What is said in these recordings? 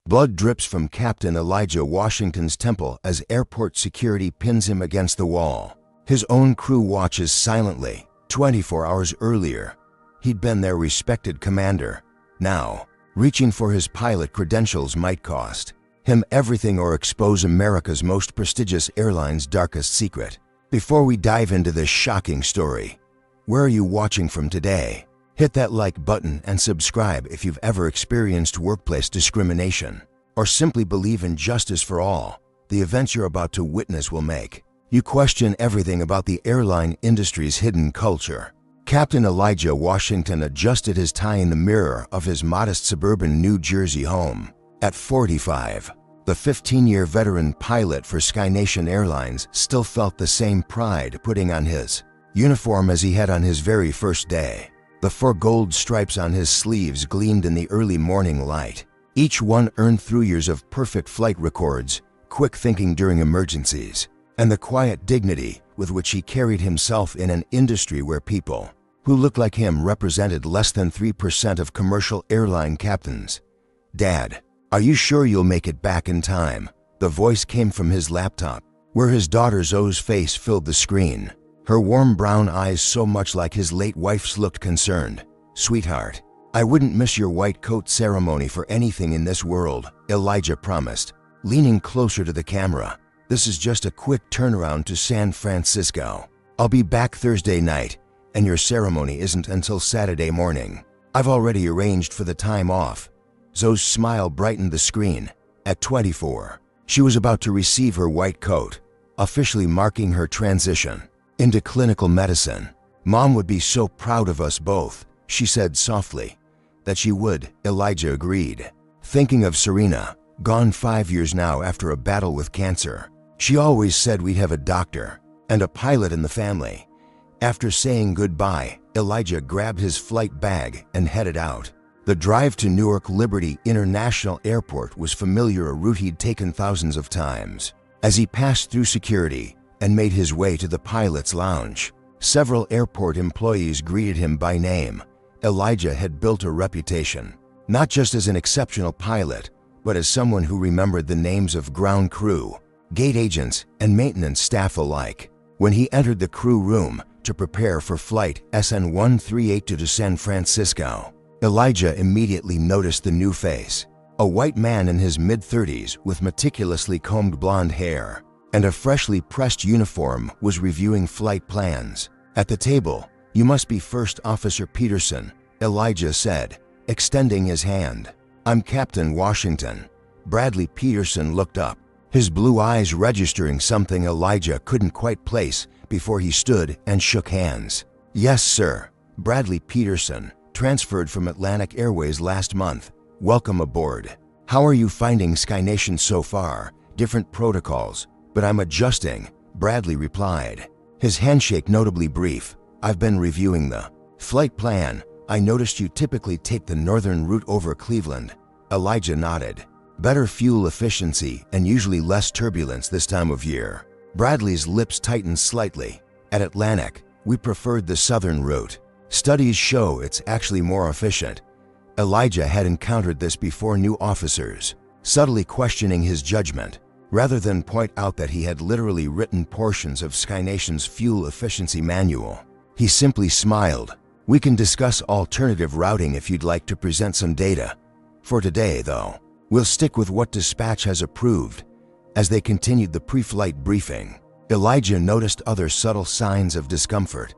Blood drips from Captain Elijah Washington's temple as airport security pins him against the wall. His own crew watches silently. 24 hours earlier, he'd been their respected commander. Now, reaching for his pilot credentials might cost him everything or expose America's most prestigious airline's darkest secret. Before we dive into this shocking story, where are you watching from today? Hit that like button and subscribe if you've ever experienced workplace discrimination or simply believe in justice for all. The events you're about to witness will make you question everything about the airline industry's hidden culture. Captain Elijah Washington adjusted his tie in the mirror of his modest suburban New Jersey home. At 45, the 15-year veteran pilot for SkyNation Airlines still felt the same pride putting on his uniform as he had on his very first day. The 4 gold stripes on his sleeves gleamed in the early morning light, each one earned through years of perfect flight records, quick thinking during emergencies, and the quiet dignity with which he carried himself in an industry where people who looked like him represented less than 3% of commercial airline captains. "Dad, are you sure you'll make it back in time?" The voice came from his laptop, where his daughter Zoe's face filled the screen. Her warm brown eyes, so much like his late wife's, looked concerned. "Sweetheart, I wouldn't miss your white coat ceremony for anything in this world," Elijah promised, leaning closer to the camera. "This is just a quick turnaround to San Francisco. I'll be back Thursday night, and your ceremony isn't until Saturday morning. I've already arranged for the time off." Zoe's smile brightened the screen. At 24, she was about to receive her white coat, officially marking her transition into clinical medicine. "Mom would be so proud of us both," she said softly. "That she would," Elijah agreed, thinking of Serena, gone 5 years now after a battle with cancer. "She always said we'd have a doctor and a pilot in the family." After saying goodbye, Elijah grabbed his flight bag and headed out. The drive to Newark Liberty International Airport was familiar, a route he'd taken thousands of times. As he passed through security and made his way to the pilot's lounge, several airport employees greeted him by name. Elijah had built a reputation, not just as an exceptional pilot, but as someone who remembered the names of ground crew, gate agents, and maintenance staff alike. When he entered the crew room to prepare for flight SN138 to San Francisco, Elijah immediately noticed the new face. A white man in his mid-30s with meticulously combed blonde hair and a freshly pressed uniform was reviewing flight plans. At the table, "You must be First Officer Peterson," Elijah said, extending his hand. "I'm Captain Washington." Bradley Peterson looked up, his blue eyes registering something Elijah couldn't quite place before he stood and shook hands. "Yes, sir." Bradley Peterson, transferred from Atlantic Airways last month. "Welcome aboard. How are you finding SkyNation so far?" "Different protocols, but I'm adjusting," Bradley replied, his handshake notably brief. "I've been reviewing the flight plan. I noticed you typically take the northern route over Cleveland." Elijah nodded. "Better fuel efficiency and usually less turbulence this time of year." Bradley's lips tightened slightly. "At Atlantic, we preferred the southern route. Studies show it's actually more efficient." Elijah had encountered this before: new officers subtly questioning his judgment, rather than point out that he had literally written portions of SkyNation's fuel efficiency manual. He simply smiled. "We can discuss alternative routing if you'd like to present some data. For today, though, we'll stick with what dispatch has approved." As they continued the pre-flight briefing, Elijah noticed other subtle signs of discomfort.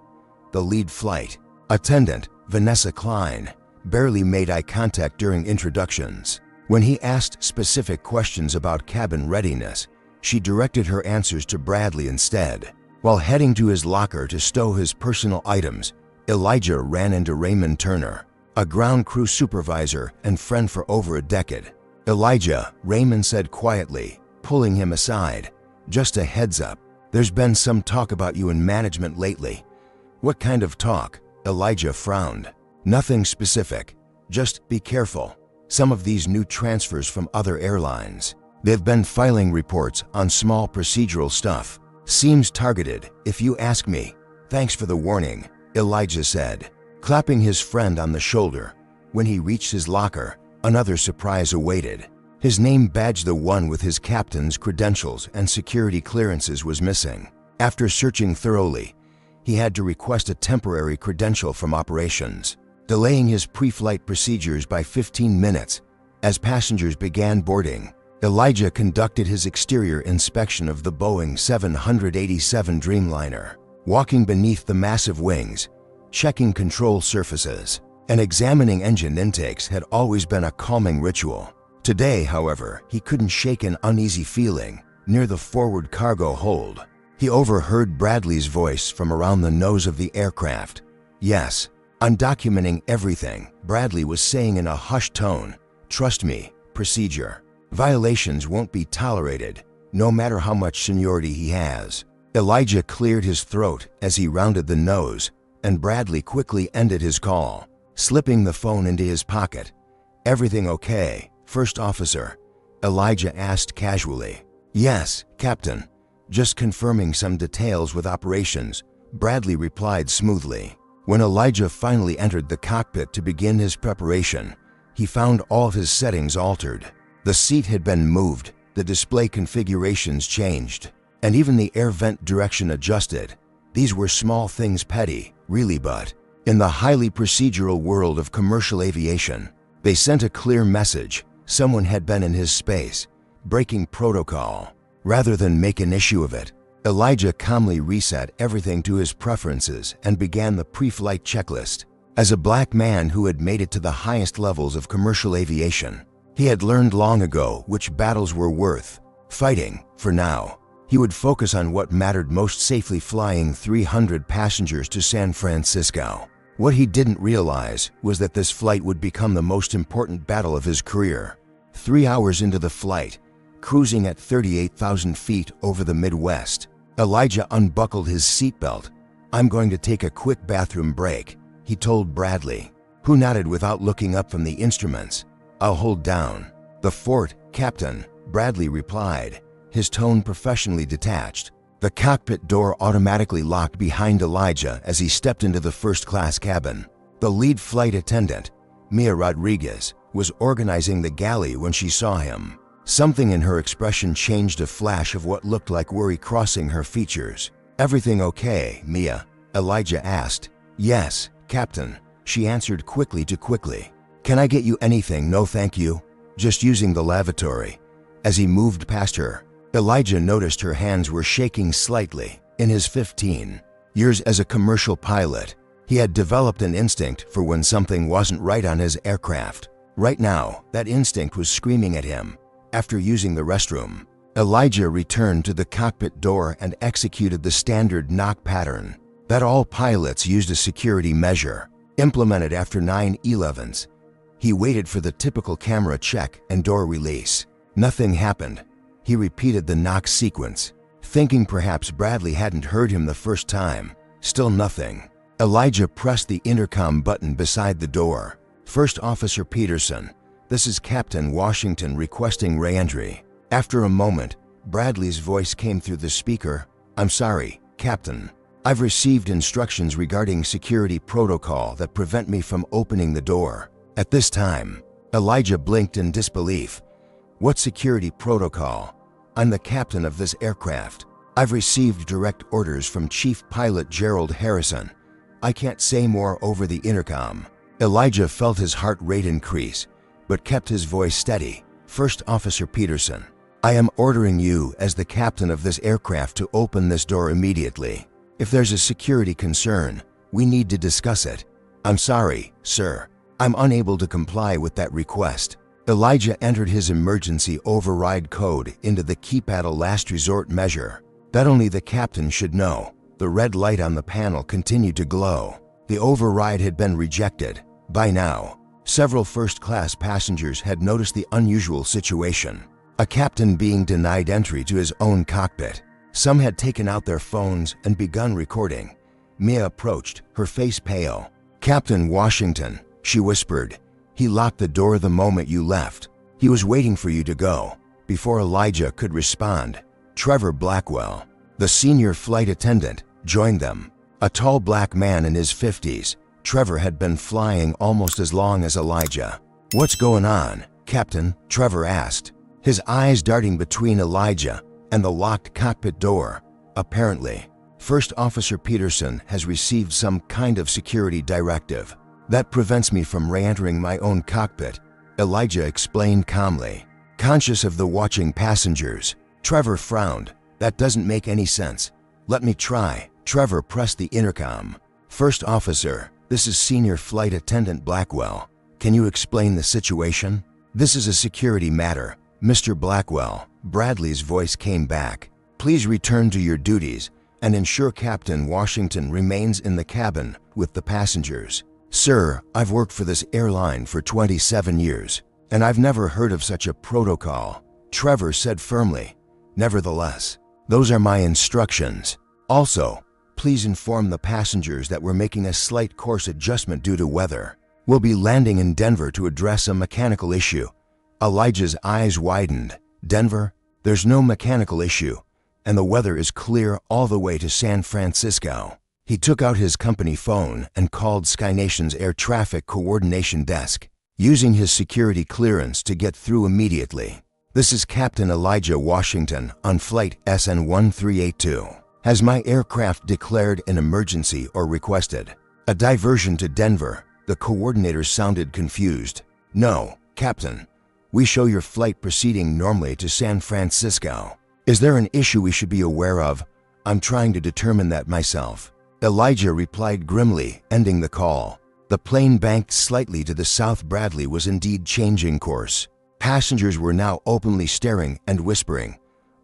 The lead flight attendant, Vanessa Klein, barely made eye contact during introductions. When he asked specific questions about cabin readiness, she directed her answers to Bradley instead. While heading to his locker to stow his personal items, Elijah ran into Raymond Turner, a ground crew supervisor and friend for over a decade. "Elijah," Raymond said quietly, pulling him aside, "just a heads up. There's been some talk about you in management lately." "What kind of talk?" Elijah frowned. "Nothing specific. Just be careful. Some of these new transfers from other airlines, they've been filing reports on small procedural stuff. Seems targeted, if you ask me." "Thanks for the warning," Elijah said, clapping his friend on the shoulder. When he reached his locker, another surprise awaited. His name badge, the one with his captain's credentials and security clearances, was missing. After searching thoroughly, he had to request a temporary credential from operations, delaying his pre-flight procedures by 15 minutes. As passengers began boarding, Elijah conducted his exterior inspection of the Boeing 787 Dreamliner, walking beneath the massive wings, checking control surfaces, and examining engine intakes had always been a calming ritual. Today, however, he couldn't shake an uneasy feeling near the forward cargo hold. He overheard Bradley's voice from around the nose of the aircraft. "Yes, I'm documenting everything," Bradley was saying in a hushed tone. "Trust me, procedure. Violations won't be tolerated, no matter how much seniority he has." Elijah cleared his throat as he rounded the nose, and Bradley quickly ended his call, slipping the phone into his pocket. "Everything okay, First Officer?" Elijah asked casually. "Yes, Captain. Just confirming some details with operations," Bradley replied smoothly. When Elijah finally entered the cockpit to begin his preparation, he found all of his settings altered. The seat had been moved, the display configurations changed, and even the air vent direction adjusted. These were small things, petty, really, but in the highly procedural world of commercial aviation, they sent a clear message. Someone had been in his space, breaking protocol. Rather than make an issue of it, Elijah calmly reset everything to his preferences and began the pre-flight checklist. As a black man who had made it to the highest levels of commercial aviation, he had learned long ago which battles were worth fighting. For now, he would focus on what mattered most: safely flying 300 passengers to San Francisco. What he didn't realize was that this flight would become the most important battle of his career. 3 hours into the flight, cruising at 38,000 feet over the Midwest, Elijah unbuckled his seatbelt. "I'm going to take a quick bathroom break," he told Bradley, who nodded without looking up from the instruments. "I'll hold down the fort, Captain," Bradley replied, his tone professionally detached. The cockpit door automatically locked behind Elijah as he stepped into the first-class cabin. The lead flight attendant, Mia Rodriguez, was organizing the galley when she saw him. Something in her expression changed, a flash of what looked like worry crossing her features. "Everything okay, Mia?" Elijah asked. "Yes, Captain," she answered quickly. "Can I get you anything?" "No, thank you. Just using the lavatory." As he moved past her, Elijah noticed her hands were shaking slightly. In his 15 years as a commercial pilot, he had developed an instinct for when something wasn't right on his aircraft. Right now, that instinct was screaming at him. After using the restroom, Elijah returned to the cockpit door and executed the standard knock pattern that all pilots used, a security measure implemented after 9/11s. He waited for the typical camera check and door release. Nothing happened. He repeated the knock sequence, thinking perhaps Bradley hadn't heard him the first time. Still nothing. Elijah pressed the intercom button beside the door. "First Officer Peterson, this is Captain Washington requesting re-entry." After a moment, Bradley's voice came through the speaker. "I'm sorry, Captain. I've received instructions regarding security protocol that prevent me from opening the door at this time." Elijah blinked in disbelief. "What security protocol? I'm the captain of this aircraft. I've received direct orders from Chief Pilot Gerald Harrison. I can't say more over the intercom." Elijah felt his heart rate increase, but kept his voice steady. "First Officer Peterson, I am ordering you as the captain of this aircraft to open this door immediately. If there's a security concern, we need to discuss it." "I'm sorry, sir. I'm unable to comply with that request." Elijah entered his emergency override code into the keypad, a last resort measure that only the captain should know. The red light on the panel continued to glow. The override had been rejected. By now, several first-class passengers had noticed the unusual situation. A captain being denied entry to his own cockpit. Some had taken out their phones and begun recording. Mia approached, her face pale. "Captain Washington," she whispered. "He locked the door the moment you left. He was waiting for you to go." Before Elijah could respond, Trevor Blackwell, the senior flight attendant, joined them. A tall black man in his 50s, Trevor had been flying almost as long as Elijah. "What's going on?" "Captain?" Trevor asked, his eyes darting between Elijah and the locked cockpit door. "Apparently, First Officer Peterson has received some kind of security directive that prevents me from re-entering my own cockpit," Elijah explained calmly. Conscious of the watching passengers, Trevor frowned. "That doesn't make any sense. Let me try." Trevor pressed the intercom. "First Officer, this is Senior Flight Attendant Blackwell. Can you explain the situation?" "This is a security matter, Mr. Blackwell," Bradley's voice came back. "Please return to your duties and ensure Captain Washington remains in the cabin with the passengers." "Sir, I've worked for this airline for 27 years, and I've never heard of such a protocol," Trevor said firmly. "Nevertheless, those are my instructions. Also, please inform the passengers that we're making a slight course adjustment due to weather. We'll be landing in Denver to address a mechanical issue." Elijah's eyes widened. "Denver? There's no mechanical issue, and the weather is clear all the way to San Francisco." He took out his company phone and called SkyNation's air traffic coordination desk, using his security clearance to get through immediately. "This is Captain Elijah Washington on flight SN1382. Has my aircraft declared an emergency or requested a diversion to Denver?" The coordinator sounded confused. "No, Captain. We show your flight proceeding normally to San Francisco. Is there an issue we should be aware of? I'm trying to determine that myself," Elijah replied grimly, ending the call. The plane banked slightly to the south. Bradley was indeed changing course. Passengers were now openly staring and whispering.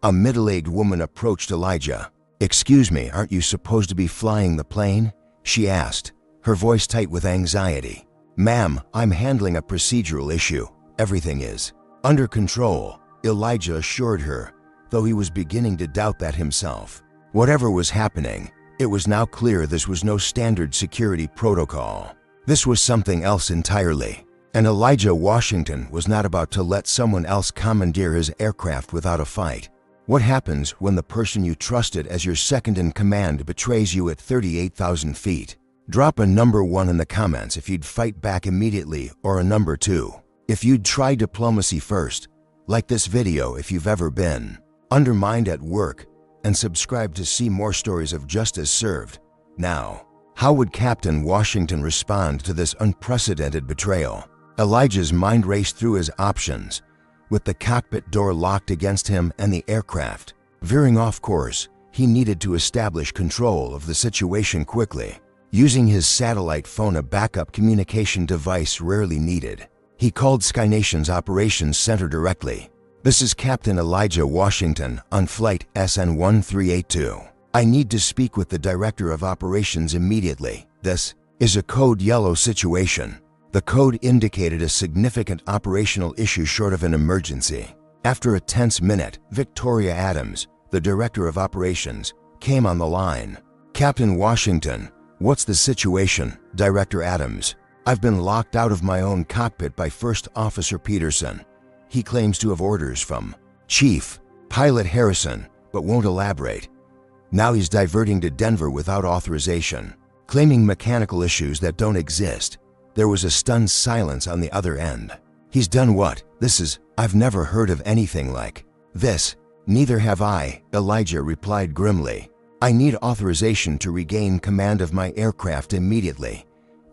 A middle-aged woman approached Elijah. "Excuse me, aren't you supposed to be flying the plane?" she asked, her voice tight with anxiety. "Ma'am, I'm handling a procedural issue. Everything is under control," Elijah assured her, though he was beginning to doubt that himself. Whatever was happening, it was now clear this was no standard security protocol. This was something else entirely, and Elijah Washington was not about to let someone else commandeer his aircraft without a fight. What happens when the person you trusted as your second in command betrays you at 38,000 feet? Drop a number 1 in the comments if you'd fight back immediately, or a number 2 if you'd try diplomacy first. Like this video if you've ever been undermined at work, and subscribe to see more stories of justice served. Now, how would Captain Washington respond to this unprecedented betrayal? Elijah's mind raced through his options, with the cockpit door locked against him and the aircraft veering off course. He needed to establish control of the situation quickly. Using his satellite phone, a backup communication device rarely needed, he called SkyNation's operations center directly. "This is Captain Elijah Washington on flight SN1382. I need to speak with the Director of Operations immediately. This is a code yellow situation." The code indicated a significant operational issue short of an emergency. After a tense minute, Victoria Adams, the Director of Operations, came on the line. "Captain Washington, what's the situation?" "Director Adams, I've been locked out of my own cockpit by First Officer Peterson. He claims to have orders from Chief Pilot Harrison, but won't elaborate. Now he's diverting to Denver without authorization, claiming mechanical issues that don't exist." There was a stunned silence on the other end. "He's done what? I've never heard of anything like this." "Neither have I," Elijah replied grimly. "I need authorization to regain command of my aircraft immediately."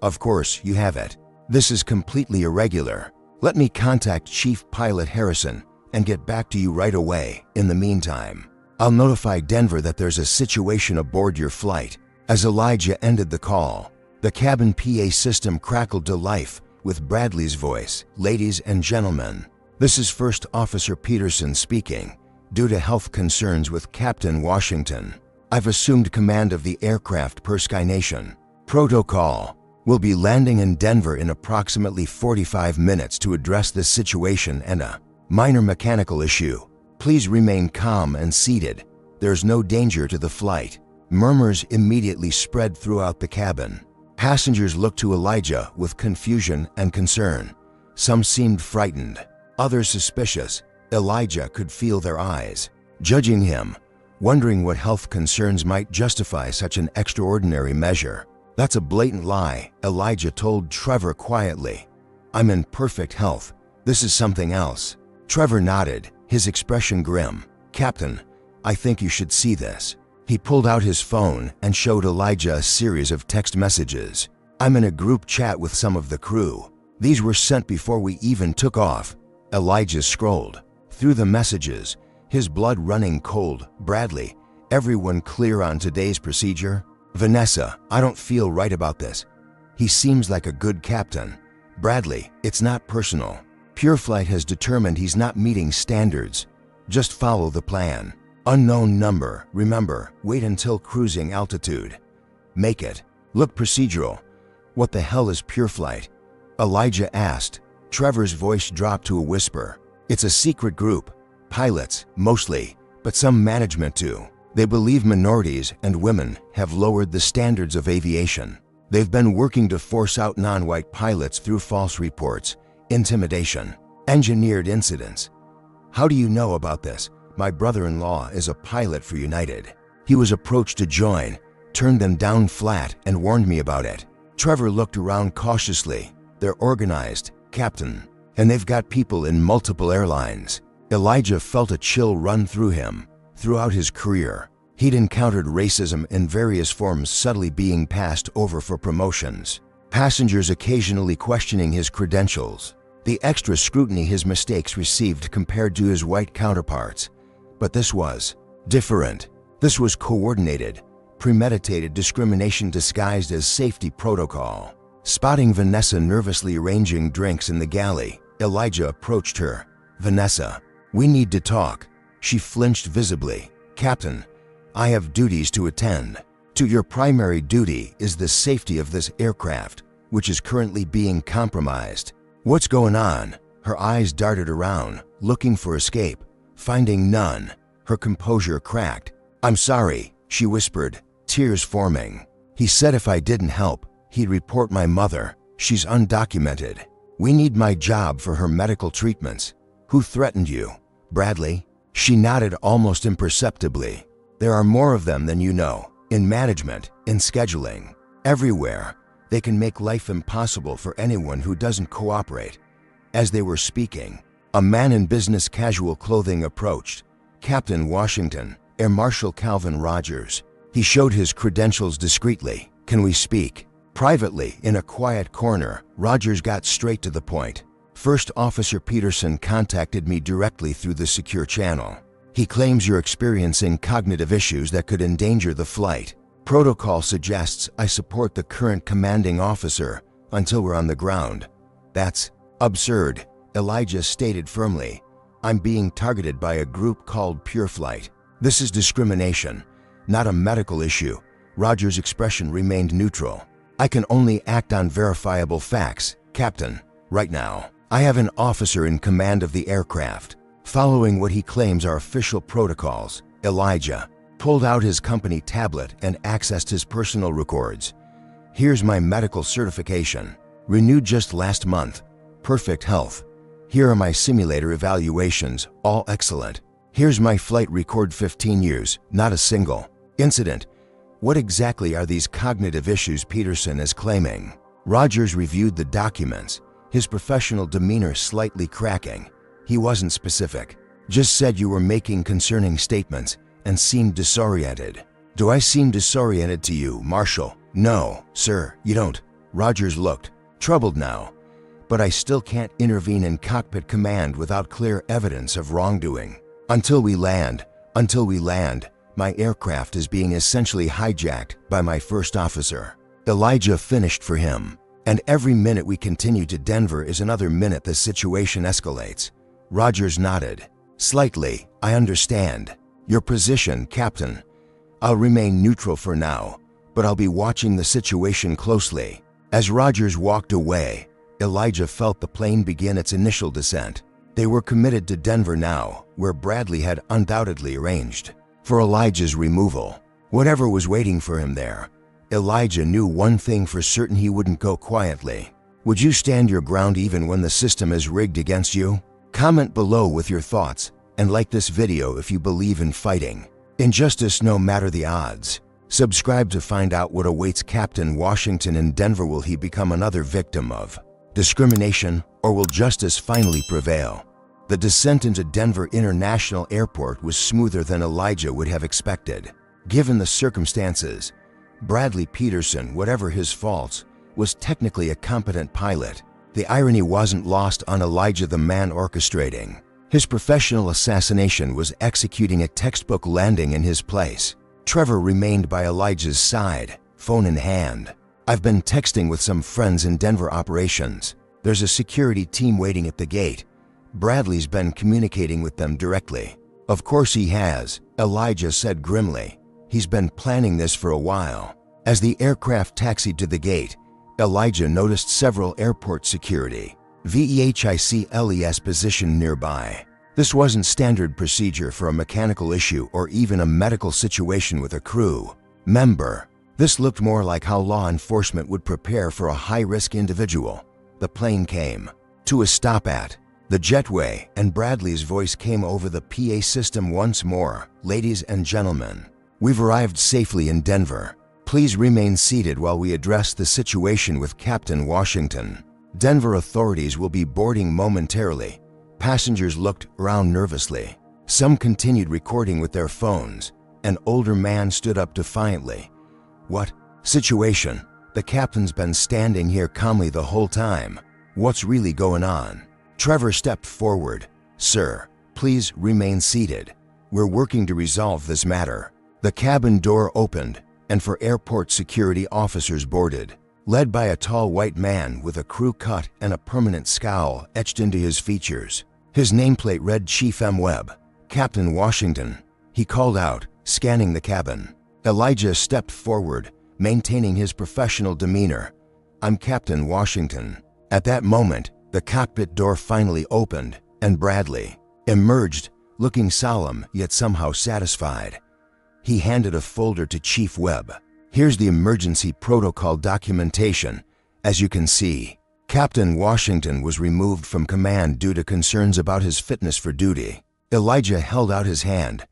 "Of course you have it. This is completely irregular. Let me contact Chief Pilot Harrison and get back to you right away. In the meantime, I'll notify Denver that there's a situation aboard your flight." As Elijah ended the call, the cabin PA system crackled to life with Bradley's voice. "Ladies and gentlemen, this is First Officer Peterson speaking. Due to health concerns with Captain Washington, I've assumed command of the aircraft per SkyNation protocol. We'll be landing in Denver in approximately 45 minutes to address this situation and a minor mechanical issue. Please remain calm and seated. There's no danger to the flight." Murmurs immediately spread throughout the cabin. Passengers looked to Elijah with confusion and concern. Some seemed frightened, others suspicious. Elijah could feel their eyes judging him, wondering what health concerns might justify such an extraordinary measure. "That's a blatant lie," Elijah told Trevor quietly. "I'm in perfect health, This is something else. Trevor nodded, his expression grim. Captain, I think you should see this. He pulled out his phone and showed Elijah a series of text messages. I'm in a group chat with some of the crew. These were sent before we even took off. Elijah scrolled through the messages, his blood running cold. Bradley, everyone clear on today's procedure? Vanessa, I don't feel right about this. He seems like a good captain. Bradley, it's not personal. PureFlight has determined he's not meeting standards. Just follow the plan. Unknown number, remember, wait until cruising altitude. Make it look procedural. What the hell is PureFlight? Elijah asked. Trevor's voice dropped to a whisper. It's a secret group. Pilots, mostly, but some management too. They believe minorities and women have lowered the standards of aviation. They've been working to force out non-white pilots through false reports, intimidation, engineered incidents. How do you know about this? My brother-in-law is a pilot for United. He was approached to join, turned them down flat, and warned me about it. Trevor looked around cautiously. They're organized, Captain, and they've got people in multiple airlines. Elijah felt a chill run through him. Throughout his career, he'd encountered racism in various forms, subtly being passed over for promotions. Passengers occasionally questioning his credentials. The extra scrutiny his mistakes received compared to his white counterparts. But this was different. This was coordinated, premeditated discrimination disguised as safety protocol. Spotting Vanessa nervously arranging drinks in the galley, Elijah approached her. Vanessa, we need to talk. She flinched visibly. Captain, I have duties to attend to. Your primary duty is the safety of this aircraft, which is currently being compromised. What's going on? Her eyes darted around, looking for escape, finding none. Her composure cracked. I'm sorry, she whispered, tears forming. He said if I didn't help, he'd report my mother. She's undocumented. We need my job for her medical treatments. Who threatened you? Bradley? She nodded almost imperceptibly. There are more of them than you know. In management, in scheduling, everywhere. They can make life impossible for anyone who doesn't cooperate. As they were speaking, a man in business casual clothing approached. Captain Washington, Air Marshal Calvin Rogers. He showed his credentials discreetly. Can we speak? Privately, in a quiet corner, Rogers got straight to the point. First Officer Peterson contacted me directly through the secure channel. He claims you're experiencing cognitive issues that could endanger the flight. Protocol suggests I support the current commanding officer until we're on the ground. That's absurd, Elijah stated firmly. I'm being targeted by a group called PureFlight. This is discrimination, not a medical issue. Rogers' expression remained neutral. I can only act on verifiable facts, Captain, right now. I have an officer in command of the aircraft. Following what he claims are official protocols, Elijah pulled out his company tablet and accessed his personal records. Here's my medical certification, renewed just last month. Perfect health. Here are my simulator evaluations, all excellent. Here's my flight record, 15 years, not a single incident. What exactly are these cognitive issues Peterson is claiming? Rogers reviewed the documents, his professional demeanor slightly cracking. He wasn't specific, just said you were making concerning statements and seemed disoriented. Do I seem disoriented to you, Marshal? No, sir, you don't. Rogers looked troubled now. But I still can't intervene in cockpit command without clear evidence of wrongdoing. Until we land, my aircraft is being essentially hijacked by my first officer. Elijah finished for him. And every minute we continue to Denver is another minute the situation escalates. Rogers nodded. Slightly, I understand. Your position, Captain. I'll remain neutral for now, but I'll be watching the situation closely. As Rogers walked away, Elijah felt the plane begin its initial descent. They were committed to Denver now, where Bradley had undoubtedly arranged for Elijah's removal. Whatever was waiting for him there, Elijah knew one thing for certain: he wouldn't go quietly. Would you stand your ground even when the system is rigged against you? Comment below with your thoughts, and like this video if you believe in fighting injustice no matter the odds. Subscribe to find out what awaits Captain Washington in Denver. Will he become another victim of Discrimination, or will justice finally prevail? The descent into Denver International Airport was smoother than Elijah would have expected. Given the circumstances, Bradley Peterson, whatever his faults, was technically a competent pilot. The irony wasn't lost on Elijah, the man orchestrating. His professional assassination was executing a textbook landing in his place. Trevor remained by Elijah's side, phone in hand. "I've been texting with some friends in Denver operations. There's a security team waiting at the gate. Bradley's been communicating with them directly." "Of course he has," Elijah said grimly. "He's been planning this for a while." As the aircraft taxied to the gate, Elijah noticed several airport security VEHICLES positioned nearby. This wasn't standard procedure for a mechanical issue or even a medical situation with a crew member. This looked more like how law enforcement would prepare for a high-risk individual. The plane came to a stop at the jetway, and Bradley's voice came over the PA system once more. "Ladies and gentlemen, we've arrived safely in Denver. Please remain seated while we address the situation with Captain Washington. Denver authorities will be boarding momentarily." Passengers looked around nervously. Some continued recording with their phones. An older man stood up defiantly. "What situation? The captain's been standing here calmly the whole time. What's really going on?" Trevor stepped forward. "Sir, please remain seated. We're working to resolve this matter." The cabin door opened, and four airport security officers boarded, led by a tall white man with a crew cut and a permanent scowl etched into his features. His nameplate read Chief M. Webb. "Captain Washington," he called out, scanning the cabin. Elijah stepped forward, maintaining his professional demeanor. "I'm Captain Washington." At that moment, the cockpit door finally opened, and Bradley emerged, looking solemn yet somehow satisfied. He handed a folder to Chief Webb. "Here's the emergency protocol documentation. As you can see, Captain Washington was removed from command due to concerns about his fitness for duty." Elijah held out his hand.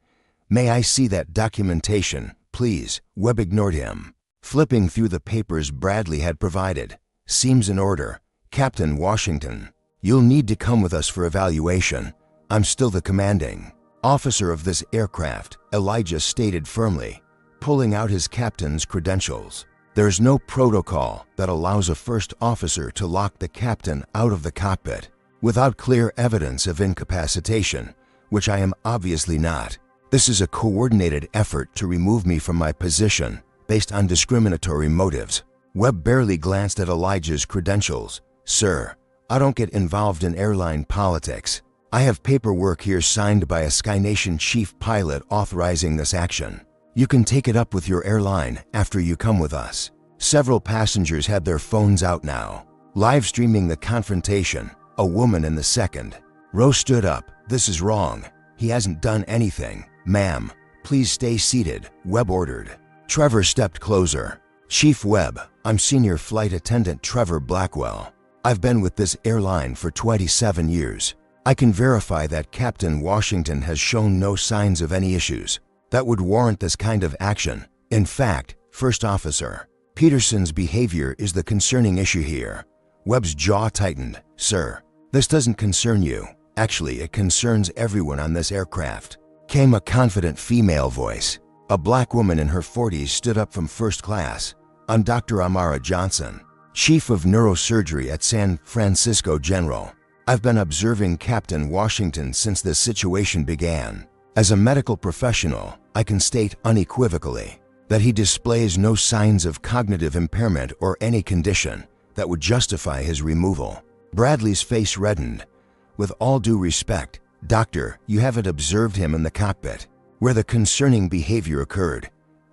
"May I see that documentation, please?" Webb ignored him. Flipping through the papers Bradley had provided. "Seems in order. Captain Washington, you'll need to come with us for evaluation. I'm still the commanding officer of this aircraft," Elijah stated firmly, pulling out his captain's credentials. "There's no protocol that allows a first officer to lock the captain out of the cockpit without clear evidence of incapacitation, which I am obviously not. This is a coordinated effort to remove me from my position based on discriminatory motives." Webb barely glanced at Elijah's credentials. "Sir, I don't get involved in airline politics. I have paperwork here signed by a SkyNation chief pilot authorizing this action. You can take it up with your airline after you come with us." Several passengers had their phones out now, live streaming the confrontation. A woman in the second row stood up. "This is wrong. He hasn't done anything." "Ma'am, please stay seated," Webb ordered. Trevor stepped closer. "Chief Webb, I'm Senior Flight Attendant Trevor Blackwell. I've been with this airline for 27 years. I can verify that Captain Washington has shown no signs of any issues that would warrant this kind of action. In fact, First Officer Peterson's behavior is the concerning issue here." Webb's jaw tightened. "Sir, this doesn't concern you. Actually, it concerns everyone on this aircraft," came a confident female voice. A black woman in her 40s stood up from first class. "I'm Dr. Amara Johnson, Chief of Neurosurgery at San Francisco General. I've been observing Captain Washington since this situation began. As a medical professional, I can state unequivocally that he displays no signs of cognitive impairment or any condition that would justify his removal." Bradley's face reddened. "With all due respect, Doctor, you haven't observed him in the cockpit where the concerning behavior occurred.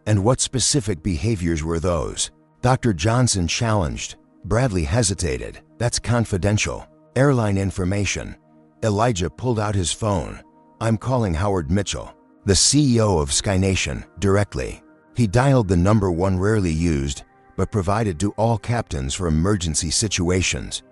And what specific behaviors were those?" Dr. Johnson challenged. Bradley hesitated. "That's confidential. Airline information." Elijah pulled out his phone. "I'm calling Howard Mitchell, the CEO of SkyNation, directly." He dialed the number one rarely used, but provided to all captains for emergency situations.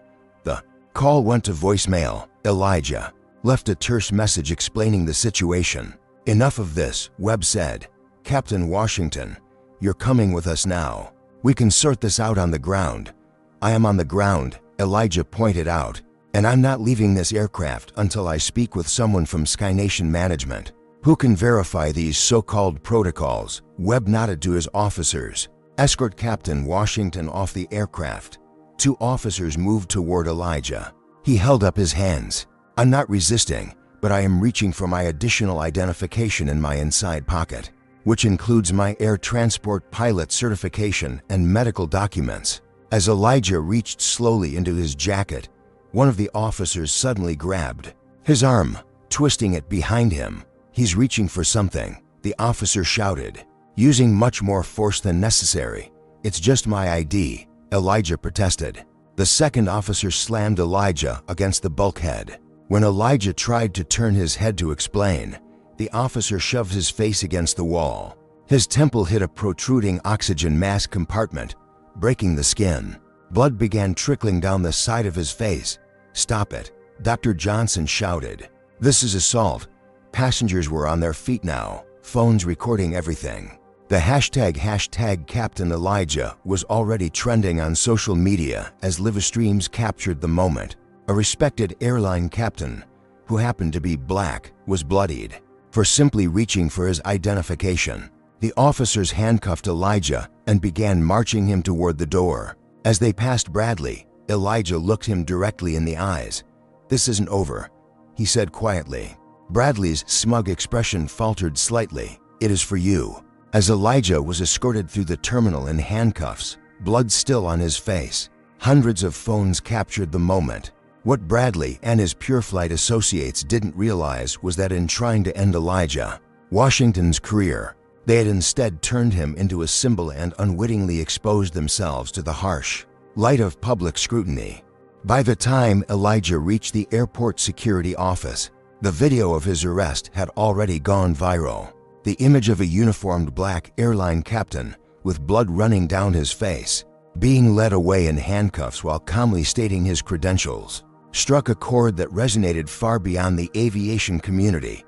The call went to voicemail. Elijah left a terse message explaining the situation. "Enough of this," Webb said. "Captain Washington, you're coming with us now. We can sort this out on the ground." "I am on the ground," Elijah pointed out, "And I'm not leaving this aircraft until I speak with someone from SkyNation management who can verify these so-called protocols." Webb nodded to his officers. "Escort Captain Washington off the aircraft." Two officers moved toward Elijah. He held up his hands. "I'm not resisting, but I am reaching for my additional identification in my inside pocket, which includes my air transport pilot certification and medical documents." As Elijah reached slowly into his jacket, one of the officers suddenly grabbed his arm, twisting it behind him. "He's reaching for something," the officer shouted, using much more force than necessary. "It's just my ID," Elijah protested. The second officer slammed Elijah against the bulkhead. When Elijah tried to turn his head to explain, the officer shoved his face against the wall. His temple hit a protruding oxygen mask compartment, breaking the skin. Blood began trickling down the side of his face. "Stop it," Dr. Johnson shouted. "This is assault." Passengers were on their feet now, phones recording everything. The hashtag Captain Elijah was already trending on social media as live streams captured the moment. A respected airline captain, who happened to be black, was bloodied for simply reaching for his identification. The officers handcuffed Elijah and began marching him toward the door. As they passed Bradley, Elijah looked him directly in the eyes. "This isn't over," he said quietly. Bradley's smug expression faltered slightly. "It is for you." As Elijah was escorted through the terminal in handcuffs, blood still on his face, hundreds of phones captured the moment. What Bradley and his PureFlight associates didn't realize was that in trying to end Elijah Washington's career, they had instead turned him into a symbol and unwittingly exposed themselves to the harsh light of public scrutiny. By the time Elijah reached the airport security office, the video of his arrest had already gone viral. The image of a uniformed black airline captain with blood running down his face, being led away in handcuffs while calmly stating his credentials, struck a chord that resonated far beyond the aviation community.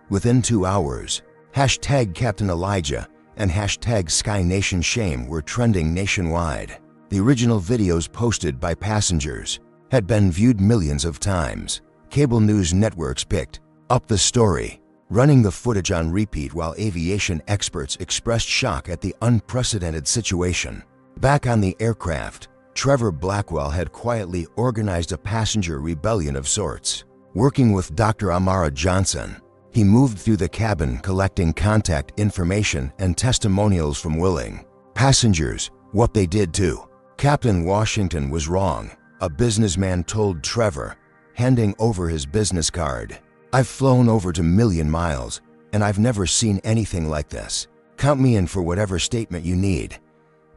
Within 2 hours, #Captain Elijah and #SkyNation Shame were trending nationwide. The original videos posted by passengers had been viewed millions of times. Cable news networks picked up the story, running the footage on repeat while aviation experts expressed shock at the unprecedented situation. Back on the aircraft, Trevor Blackwell had quietly organized a passenger rebellion of sorts. Working with Dr. Amara Johnson, he moved through the cabin collecting contact information and testimonials from willing passengers, what they did too. Captain Washington was wrong, a businessman told Trevor, handing over his business card. "I've flown over 2,000,000 miles, and I've never seen anything like this. Count me in for whatever statement you need."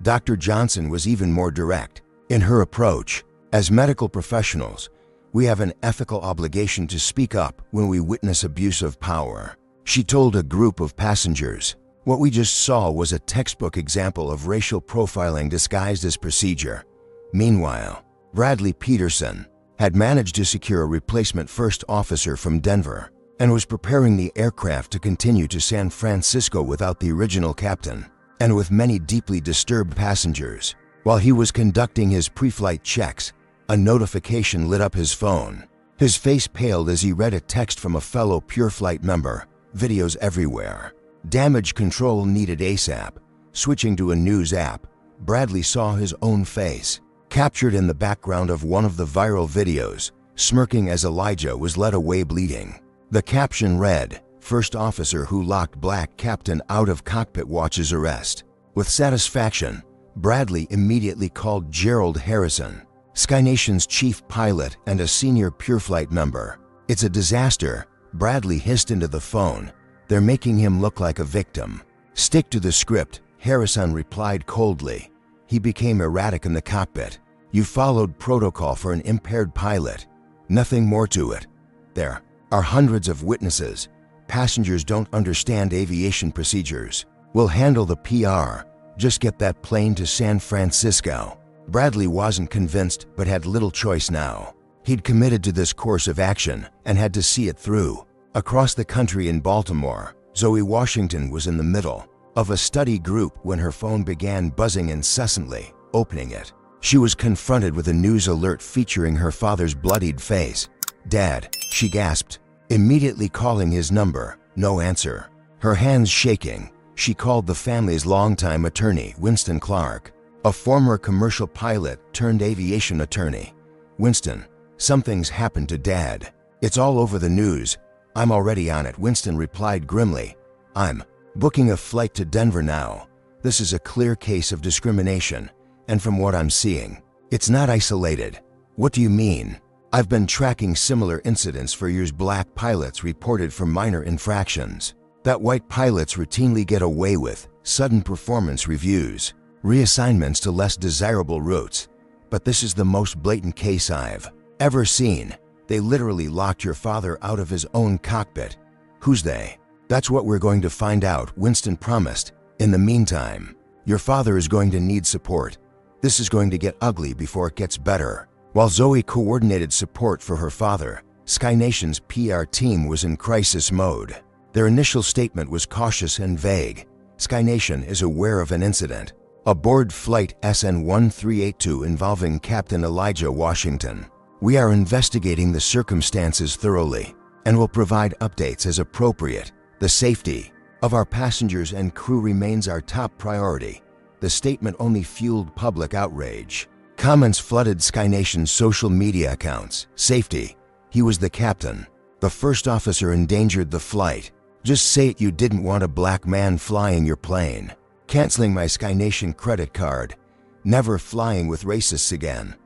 Dr. Johnson was even more direct in her approach. "As medical professionals, we have an ethical obligation to speak up when we witness abuse of power," she told a group of passengers. "What we just saw was a textbook example of racial profiling disguised as procedure." Meanwhile, Bradley Peterson had managed to secure a replacement first officer from Denver and was preparing the aircraft to continue to San Francisco without the original captain and with many deeply disturbed passengers. While he was conducting his pre-flight checks, a notification lit up his phone. His face paled as he read a text from a fellow PureFlight member. "Videos everywhere. Damage control needed ASAP." Switching to a news app, Bradley saw his own face, captured in the background of one of the viral videos, smirking as Elijah was led away bleeding. The caption read, "First officer who locked black captain out of cockpit watches arrest." With satisfaction, Bradley immediately called Gerald Harrison, SkyNation's chief pilot and a senior PureFlight member. "It's a disaster," Bradley hissed into the phone. "They're making him look like a victim." "Stick to the script," Harrison replied coldly. "He became erratic in the cockpit. You followed protocol for an impaired pilot. Nothing more to it. There are hundreds of witnesses. Passengers don't understand aviation procedures. We'll handle the PR. Just get that plane to San Francisco." Bradley wasn't convinced but had little choice now. He'd committed to this course of action and had to see it through. Across the country in Baltimore, Zoe Washington was in the middle of a study group when her phone began buzzing incessantly. Opening it, She was confronted with a news alert featuring her father's bloodied face. "Dad," she gasped, immediately calling his number. No answer. Her hands shaking, she called the family's longtime attorney, Winston Clark, a former commercial pilot turned aviation attorney. "Winston, something's happened to Dad. It's all over the news." "I'm already on it," Winston replied grimly. "I'm booking a flight to Denver now. This is a clear case of discrimination, and from what I'm seeing, it's not isolated." "What do you mean?" "I've been tracking similar incidents for years. Black pilots reported for minor infractions that white pilots routinely get away with, sudden performance reviews, reassignments to less desirable routes. But this is the most blatant case I've ever seen. They literally locked your father out of his own cockpit." "Who's they?" "That's what we're going to find out," Winston promised. "In the meantime, your father is going to need support. This is going to get ugly before it gets better." While Zoe coordinated support for her father, SkyNation's PR team was in crisis mode. Their initial statement was cautious and vague. SkyNation is aware of an incident aboard flight SN1382 involving Captain Elijah Washington. "We are investigating the circumstances thoroughly and will provide updates as appropriate. The safety of our passengers and crew remains our top priority." The statement only fueled public outrage. Comments flooded SkyNation's social media accounts. "Safety? He was the captain. The first officer endangered the flight. Just say it, you didn't want a black man flying your plane. Canceling my SkyNation credit card. Never flying with racists again."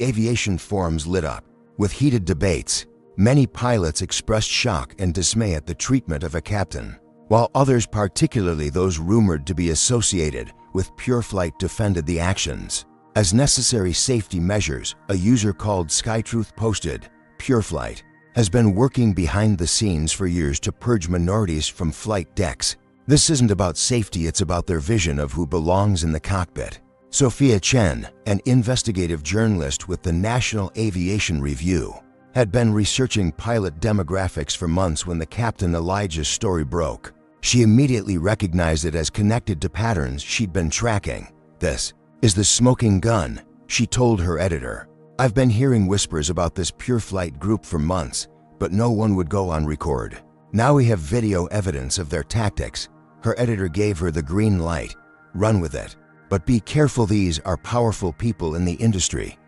Aviation forums lit up with heated debates. Many pilots expressed shock and dismay at the treatment of a captain, while others, particularly those rumored to be associated with PureFlight, defended the actions as necessary safety measures. A user called SkyTruth posted, "PureFlight has been working behind the scenes for years to purge minorities from flight decks. This isn't about safety, it's about their vision of who belongs in the cockpit." Sophia Chen, an investigative journalist with the National Aviation Review, had been researching pilot demographics for months when the Captain Elijah story broke. She immediately recognized it as connected to patterns she'd been tracking. "This is the smoking gun," she told her editor. "I've been hearing whispers about this PureFlight group for months, but no one would go on record. Now we have video evidence of their tactics." Her editor gave her the green light. "Run with it. But be careful, these are powerful people in the industry."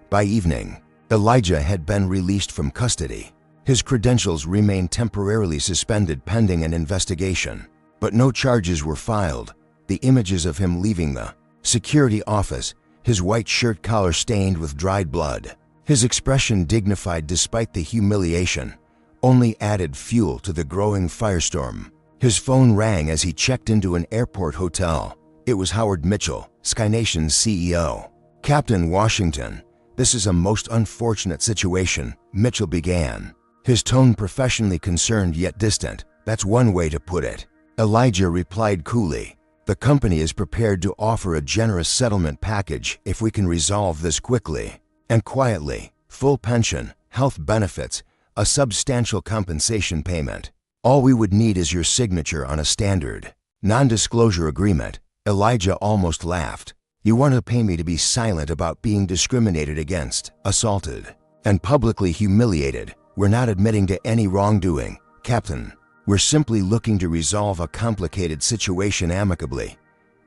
By evening, Elijah had been released from custody. His credentials remained temporarily suspended pending an investigation, but no charges were filed. The images of him leaving the security office, his white shirt collar stained with dried blood, his expression dignified despite the humiliation, only added fuel to the growing firestorm. His phone rang as he checked into an airport hotel. It was Howard Mitchell, SkyNation's CEO. "Captain Washington, this is a most unfortunate situation," Mitchell began, his tone professionally concerned yet distant. "That's one way to put it." Elijah replied coolly, "The company is prepared to offer a generous settlement package if we can resolve this quickly and quietly. Full pension, health benefits, a substantial compensation payment. All we would need is your signature on a standard non-disclosure agreement." Elijah almost laughed. "You want to pay me to be silent about being discriminated against, assaulted, and publicly humiliated? We're not admitting to any wrongdoing, Captain. We're simply looking to resolve a complicated situation amicably."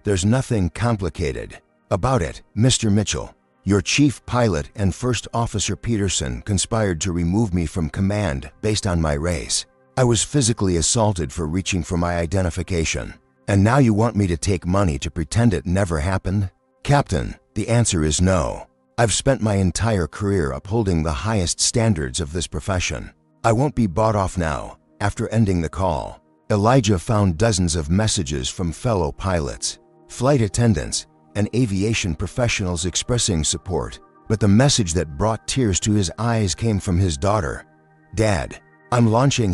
"There's nothing complicated about it, Mr. Mitchell. Your chief pilot and first officer Peterson conspired to remove me from command based on my race. I was physically assaulted for reaching for my identification. And now you want me to take money to pretend it never happened?" "Captain, the answer is no. I've spent my entire career upholding the highest standards of this profession. I won't be bought off now." After ending the call, Elijah found dozens of messages from fellow pilots, flight attendants, and aviation professionals expressing support. But the message that brought tears to his eyes came from his daughter. "Dad, I'm launching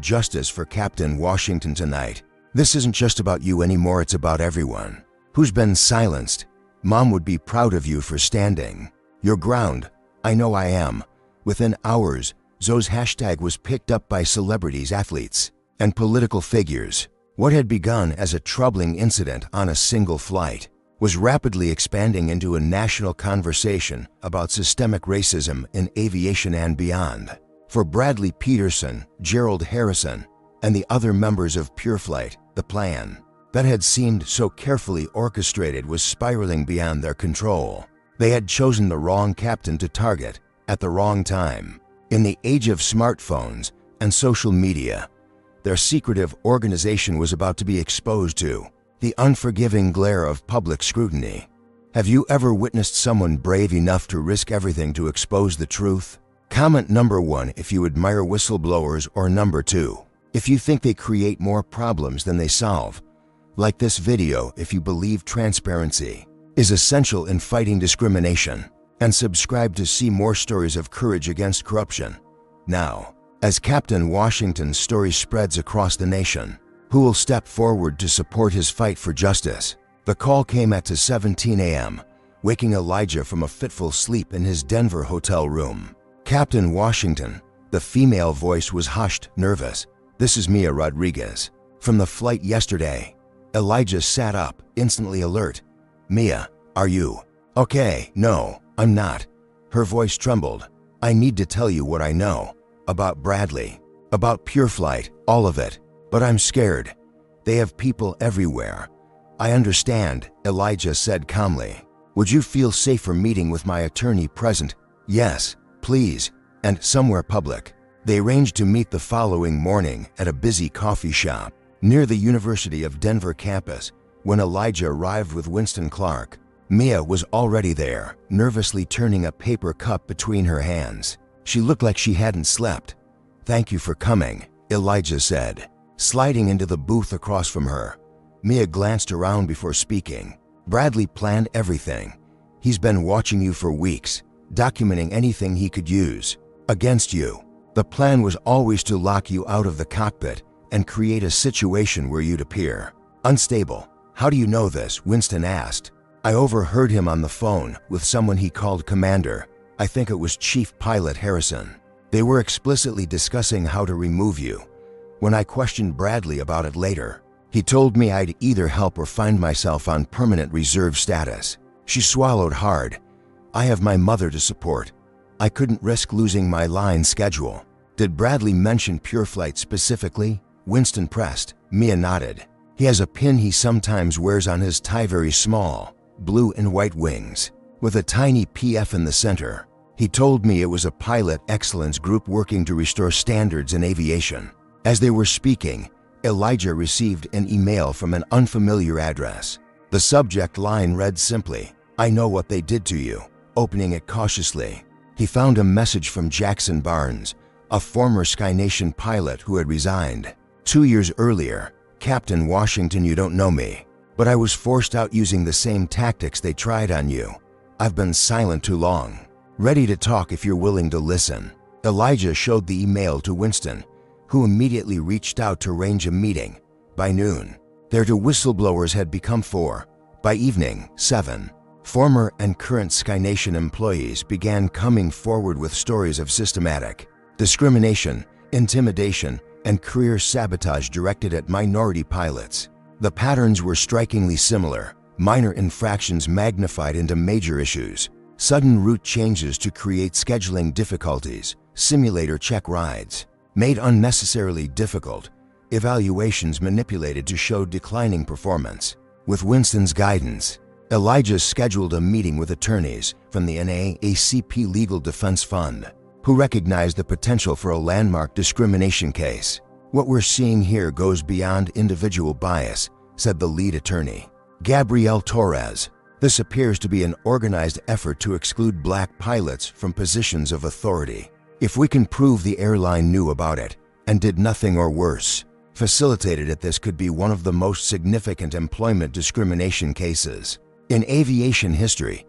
#Justice for Captain Washington tonight. This isn't just about you anymore, it's about everyone who's been silenced. Mom would be proud of you for standing your ground. I know I am." Within hours, Zoe's hashtag was picked up by celebrities, athletes, and political figures. What had begun as a troubling incident on a single flight was rapidly expanding into a national conversation about systemic racism in aviation and beyond. For Bradley Peterson, Gerald Harrison, and the other members of PureFlight, the plan that had seemed so carefully orchestrated was spiraling beyond their control. They had chosen the wrong captain to target at the wrong time. In the age of smartphones and social media, their secretive organization was about to be exposed to the unforgiving glare of public scrutiny. Have you ever witnessed someone brave enough to risk everything to expose the truth? Comment number 1 if you admire whistleblowers, or number 2 if you think they create more problems than they solve. Like this video if you believe transparency is essential in fighting discrimination, and subscribe to see more stories of courage against corruption. Now, as Captain Washington's story spreads across the nation, who will step forward to support his fight for justice? The call came at 2:17 a.m., waking Elijah from a fitful sleep in his Denver hotel room. Captain Washington, the female voice was hushed, nervous. "This is Mia Rodriguez. From the flight yesterday." Elijah sat up, instantly alert. "Mia, are you okay?" "No, I'm not." Her voice trembled. "I need to tell you what I know. About Bradley. About PureFlight, all of it. But I'm scared. They have people everywhere." "I understand," Elijah said calmly. "Would you feel safer meeting with my attorney present?" "Yes, please, and somewhere public." They arranged to meet the following morning at a busy coffee shop near the University of Denver campus. When Elijah arrived with Winston Clark, Mia was already there, nervously turning a paper cup between her hands. She looked like she hadn't slept. "Thank you for coming," Elijah said, sliding into the booth across from her. Mia glanced around before speaking. "Bradley planned everything. He's been watching you for weeks, documenting anything he could use against you. The plan was always to lock you out of the cockpit and create a situation where you'd appear unstable." "How do you know this?" Winston asked. "I overheard him on the phone with someone he called Commander. I think it was Chief Pilot Harrison. They were explicitly discussing how to remove you. When I questioned Bradley about it later, he told me I'd either help or find myself on permanent reserve status." She swallowed hard. "I have my mother to support. I couldn't risk losing my line schedule." "Did Bradley mention PureFlight specifically?" Winston pressed. Mia nodded. "He has a pin he sometimes wears on his tie, very small, blue and white wings, with a tiny PF in the center. He told me it was a pilot excellence group working to restore standards in aviation." As they were speaking, Elijah received an email from an unfamiliar address. The subject line read simply, "I know what they did to you." Opening it cautiously, he found a message from Jackson Barnes, a former SkyNation pilot who had resigned. "2 years earlier, Captain Washington, you don't know me, but I was forced out using the same tactics they tried on you. I've been silent too long. Ready to talk if you're willing to listen." Elijah showed the email to Winston, who immediately reached out to arrange a meeting. By noon, their two whistleblowers had become 4. By evening, 7. Former and current SkyNation employees began coming forward with stories of systematic discrimination, intimidation, and career sabotage directed at minority pilots. The patterns were strikingly similar: minor infractions magnified into major issues, sudden route changes to create scheduling difficulties, simulator check rides made unnecessarily difficult, evaluations manipulated to show declining performance. With Winston's guidance, Elijah scheduled a meeting with attorneys from the NAACP Legal Defense Fund, who recognized the potential for a landmark discrimination case. "What we're seeing here goes beyond individual bias," said the lead attorney, Gabrielle Torres. "This appears to be an organized effort to exclude black pilots from positions of authority. If we can prove the airline knew about it and did nothing, or worse, facilitated it, this could be one of the most significant employment discrimination cases in aviation history."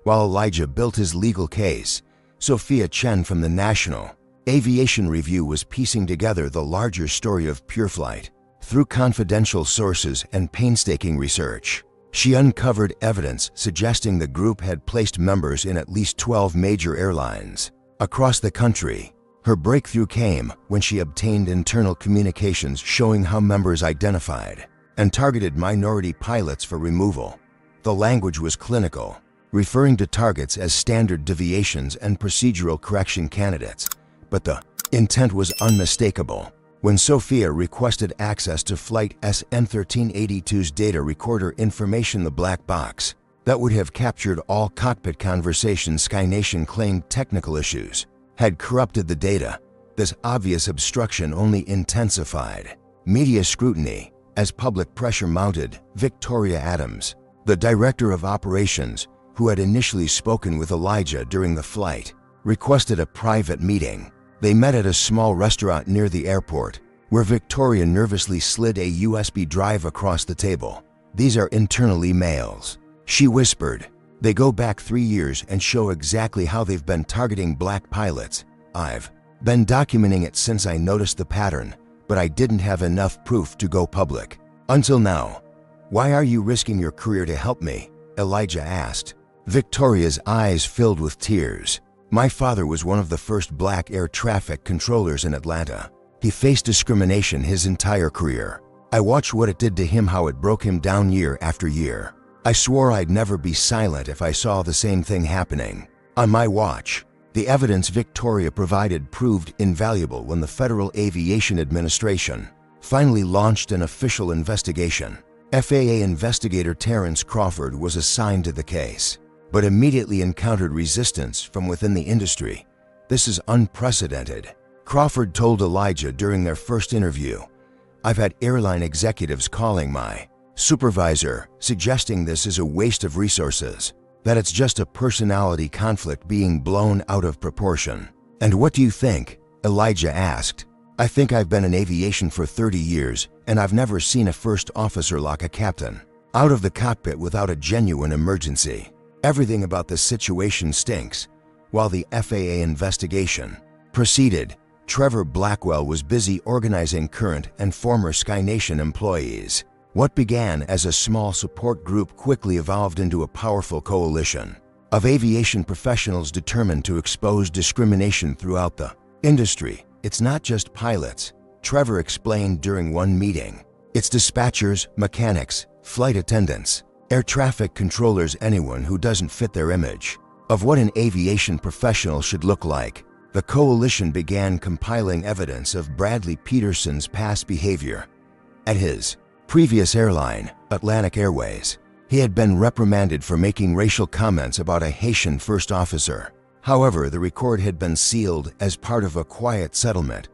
While Elijah built his legal case, Sophia Chen from the National Aviation Review was piecing together the larger story of PureFlight. Through confidential sources and painstaking research, she uncovered evidence suggesting the group had placed members in at least 12 major airlines across the country. Her breakthrough came when she obtained internal communications showing how members identified and targeted minority pilots for removal. The language was clinical, referring to targets as standard deviations and procedural correction candidates, but the intent was unmistakable. When Sophia requested access to Flight SN1382's data recorder information, the black box that would have captured all cockpit conversations Skynation claimed technical issues had corrupted the data, this obvious obstruction only intensified media scrutiny as public pressure mounted. Victoria Adams, the director of operations, who had initially spoken with Elijah during the flight, requested a private meeting. They met at a small restaurant near the airport, where Victoria nervously slid a USB drive across the table. "These are internal emails," she whispered. "They go back 3 years and show exactly how they've been targeting black pilots. I've been documenting it since I noticed the pattern, but I didn't have enough proof to go public. Until now. Why are you risking your career to help me?" Elijah asked. Victoria's eyes filled with tears. "My father was one of the first black air traffic controllers in Atlanta. He faced discrimination his entire career. I watched what it did to him, how it broke him down year after year. I swore I'd never be silent if I saw the same thing happening on my watch." The evidence Victoria provided proved invaluable when the Federal Aviation Administration finally launched an official investigation. FAA investigator Terrence Crawford was assigned to the case, but immediately encountered resistance from within the industry. "This is unprecedented," Crawford told Elijah during their first interview. "I've had airline executives calling my supervisor, suggesting this is a waste of resources, that it's just a personality conflict being blown out of proportion." "And what do you think?" Elijah asked. "I think I've been in aviation for 30 years, and I've never seen a first officer lock a captain out of the cockpit without a genuine emergency. Everything about the situation stinks." While the FAA investigation proceeded, Trevor Blackwell was busy organizing current and former Skynation employees. What began as a small support group quickly evolved into a powerful coalition of aviation professionals determined to expose discrimination throughout the industry. "It's not just pilots," Trevor explained during one meeting. "It's dispatchers, mechanics, flight attendants, air traffic controllers, anyone who doesn't fit their image of what an aviation professional should look like." The coalition began compiling evidence of Bradley Peterson's past behavior. At his previous airline, Atlantic Airways, he had been reprimanded for making racial comments about a Haitian first officer. However, the record had been sealed as part of a quiet settlement.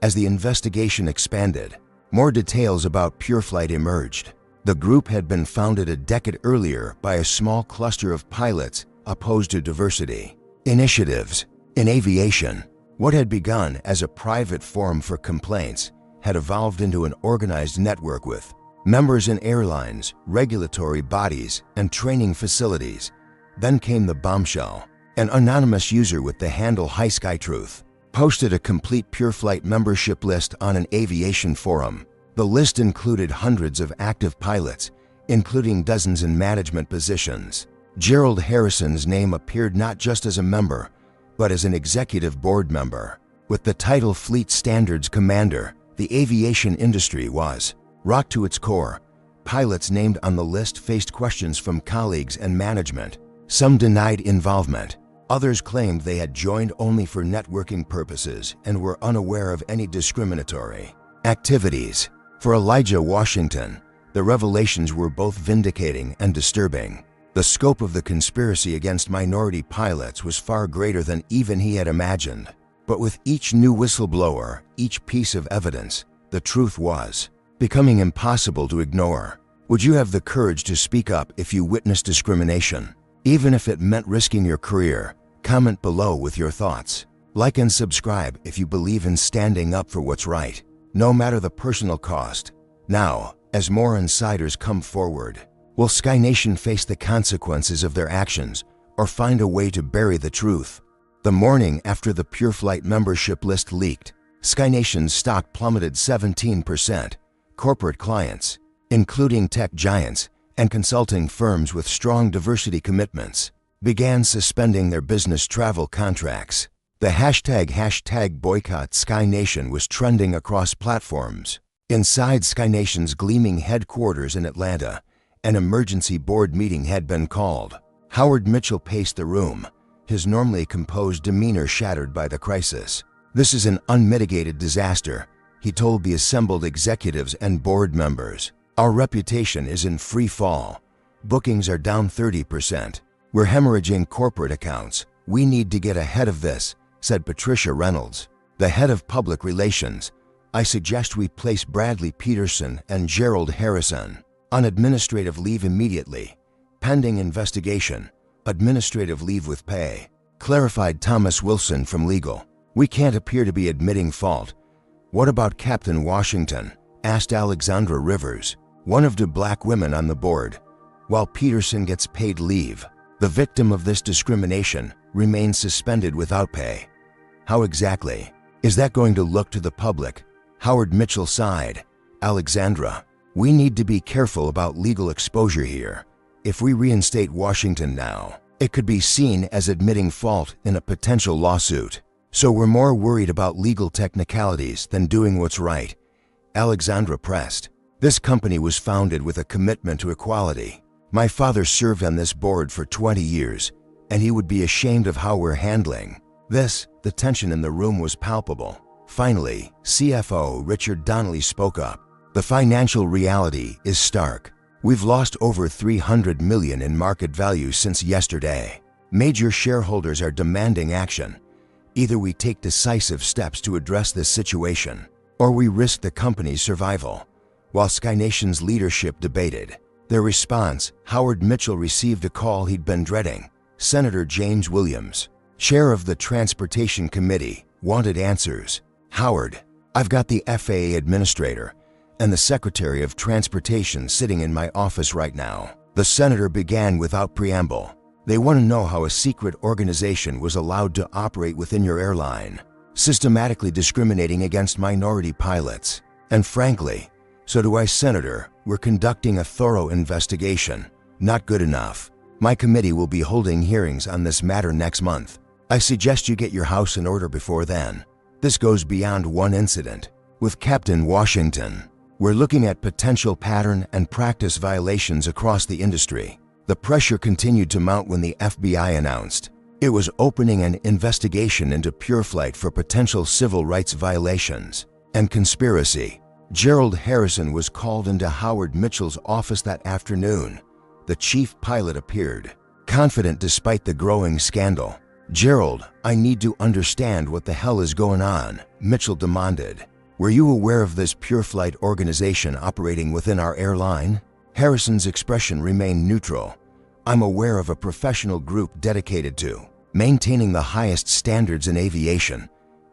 As the investigation expanded, more details about PureFlight emerged. The group had been founded a decade earlier by a small cluster of pilots opposed to diversity initiatives in aviation. What had begun as a private forum for complaints had evolved into an organized network with members in airlines, regulatory bodies, and training facilities. Then came the bombshell. An anonymous user with the handle HighSkyTruth posted a complete PureFlight membership list on an aviation forum. The list included hundreds of active pilots, including dozens in management positions. Gerald Harrison's name appeared not just as a member, but as an executive board member. With the title Fleet Standards Commander, the aviation industry was rocked to its core. Pilots named on the list faced questions from colleagues and management. Some denied involvement. Others claimed they had joined only for networking purposes and were unaware of any discriminatory activities. For Elijah Washington, the revelations were both vindicating and disturbing. The scope of the conspiracy against minority pilots was far greater than even he had imagined. But with each new whistleblower, each piece of evidence, the truth was becoming impossible to ignore. Would you have the courage to speak up if you witnessed discrimination, even if it meant risking your career? Comment below with your thoughts. Like and subscribe if you believe in standing up for what's right, no matter the personal cost. Now, as more insiders come forward, will Skynation face the consequences of their actions or find a way to bury the truth? The morning after the PureFlight membership list leaked, Skynation's stock plummeted 17%. Corporate clients, including tech giants and consulting firms with strong diversity commitments, began suspending their business travel contracts. The hashtag boycott Skynation was trending across platforms. Inside Skynation's gleaming headquarters in Atlanta, An emergency board meeting had been called. Howard Mitchell paced the room, his normally composed demeanor shattered by the crisis. "This is an unmitigated disaster," he told the assembled executives and board members. "Our reputation is in free fall. Bookings are down 30%. We're hemorrhaging corporate accounts. We need to get ahead of this," said Patricia Reynolds, the head of public relations. "I suggest we place Bradley Peterson and Gerald Harrison on administrative leave immediately, pending investigation, administrative leave with pay," clarified Thomas Wilson from legal. "We can't appear to be admitting fault." "What about Captain Washington?" asked Alexandra Rivers, one of the black women on the board. "While Peterson gets paid leave, the victim of this discrimination remains suspended without pay." "How exactly is that going to look to the public?" Howard Mitchell sighed. "Alexandra, we need to be careful about legal exposure here. If we reinstate Washington now, it could be seen as admitting fault in a potential lawsuit. So we're more worried about legal technicalities than doing what's right," Alexandra pressed. "This company was founded with a commitment to equality. My father served on this board for 20 years, and he would be ashamed of how we're handling this." The tension in the room was palpable. Finally, CFO Richard Donnelly spoke up. "The financial reality is stark. We've lost over $300 million in market value since yesterday. Major shareholders are demanding action. Either we take decisive steps to address this situation, or we risk the company's survival." While Sky Nation's leadership debated their response, Howard Mitchell received a call he'd been dreading. Senator James Williams, chair of the Transportation Committee, wanted answers. "Howard, I've got the FAA administrator and the Secretary of Transportation sitting in my office right now," the senator began without preamble. "They want to know how a secret organization was allowed to operate within your airline, systematically discriminating against minority pilots. And frankly, so do I, Senator. We're conducting a thorough investigation. Not good enough. My committee will be holding hearings on this matter next month. I suggest you get your house in order before then. This goes beyond one incident. With Captain Washington, we're looking at potential pattern and practice violations across the industry." The pressure continued to mount when the FBI announced it was opening an investigation into PureFlight for potential civil rights violations and conspiracy. Gerald Harrison was called into Howard Mitchell's office that afternoon. The chief pilot appeared confident despite the growing scandal. "Gerald, I need to understand what the hell is going on," Mitchell demanded. "Were you aware of this PureFlight organization operating within our airline?" Harrison's expression remained neutral. "I'm aware of a professional group dedicated to maintaining the highest standards in aviation.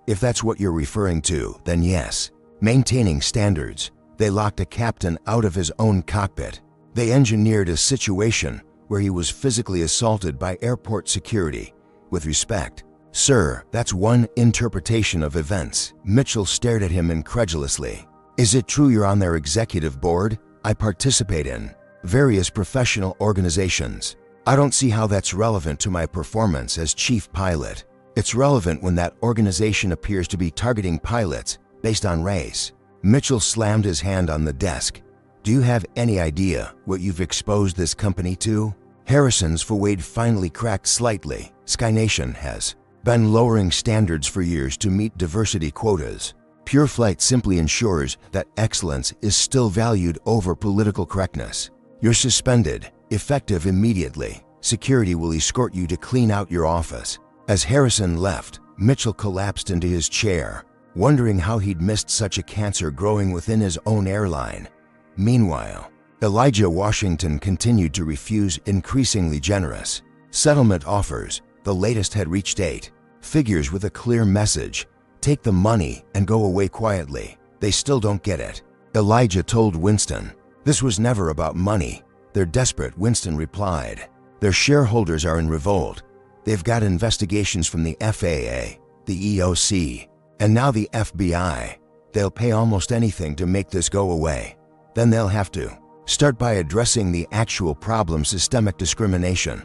If that's what you're referring to, then yes. Maintaining standards. They locked a captain out of his own cockpit. They engineered a situation where he was physically assaulted by airport security. With respect, sir, that's one interpretation of events." Mitchell stared at him incredulously. "Is it true you're on their executive board? I participate in various professional organizations. I don't see how that's relevant to my performance as chief pilot." "It's relevant when that organization appears to be targeting pilots based on race." Mitchell slammed his hand on the desk. "Do you have any idea what you've exposed this company to?" Harrison's forehead finally cracked slightly. "Sky Nation has been lowering standards for years to meet diversity quotas. PureFlight simply ensures that excellence is still valued over political correctness. You're suspended, effective immediately. Security will escort you to clean out your office." As Harrison left, Mitchell collapsed into his chair, wondering how he'd missed such a cancer growing within his own airline. Meanwhile, Elijah Washington continued to refuse increasingly generous settlement offers. The latest had reached 8 figures with a clear message: take the money and go away quietly. They still don't get it. Elijah told Winston. "This was never about money. They're desperate," Winston replied. "Their shareholders are in revolt. They've got investigations from the FAA, the EOC, and now the FBI. They'll pay almost anything to make this go away. Then they'll have to start by addressing the actual problem: systemic discrimination,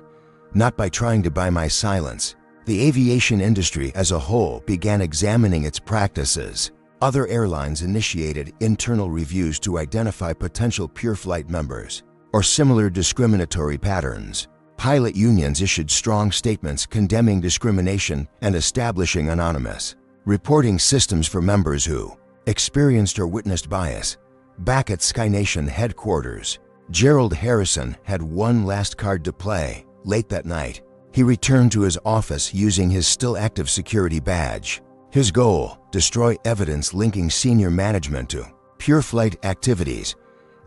not by trying to buy my silence." The aviation industry as a whole began examining its practices. Other airlines initiated internal reviews to identify potential PureFlight members. or similar discriminatory patterns. Pilot unions issued strong statements condemning discrimination and establishing anonymous reporting systems for members who experienced or witnessed bias. Back at SkyNation headquarters, Gerald Harrison had one last card to play. Late that night, he returned to his office using his still active security badge. His goal: destroy evidence linking senior management to PureFlight activities.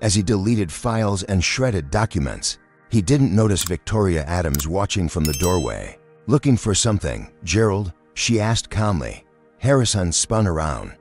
As he deleted files and shredded documents, he didn't notice Victoria Adams watching from the doorway. "Looking for something, Gerald?" she asked calmly. Harrison spun around.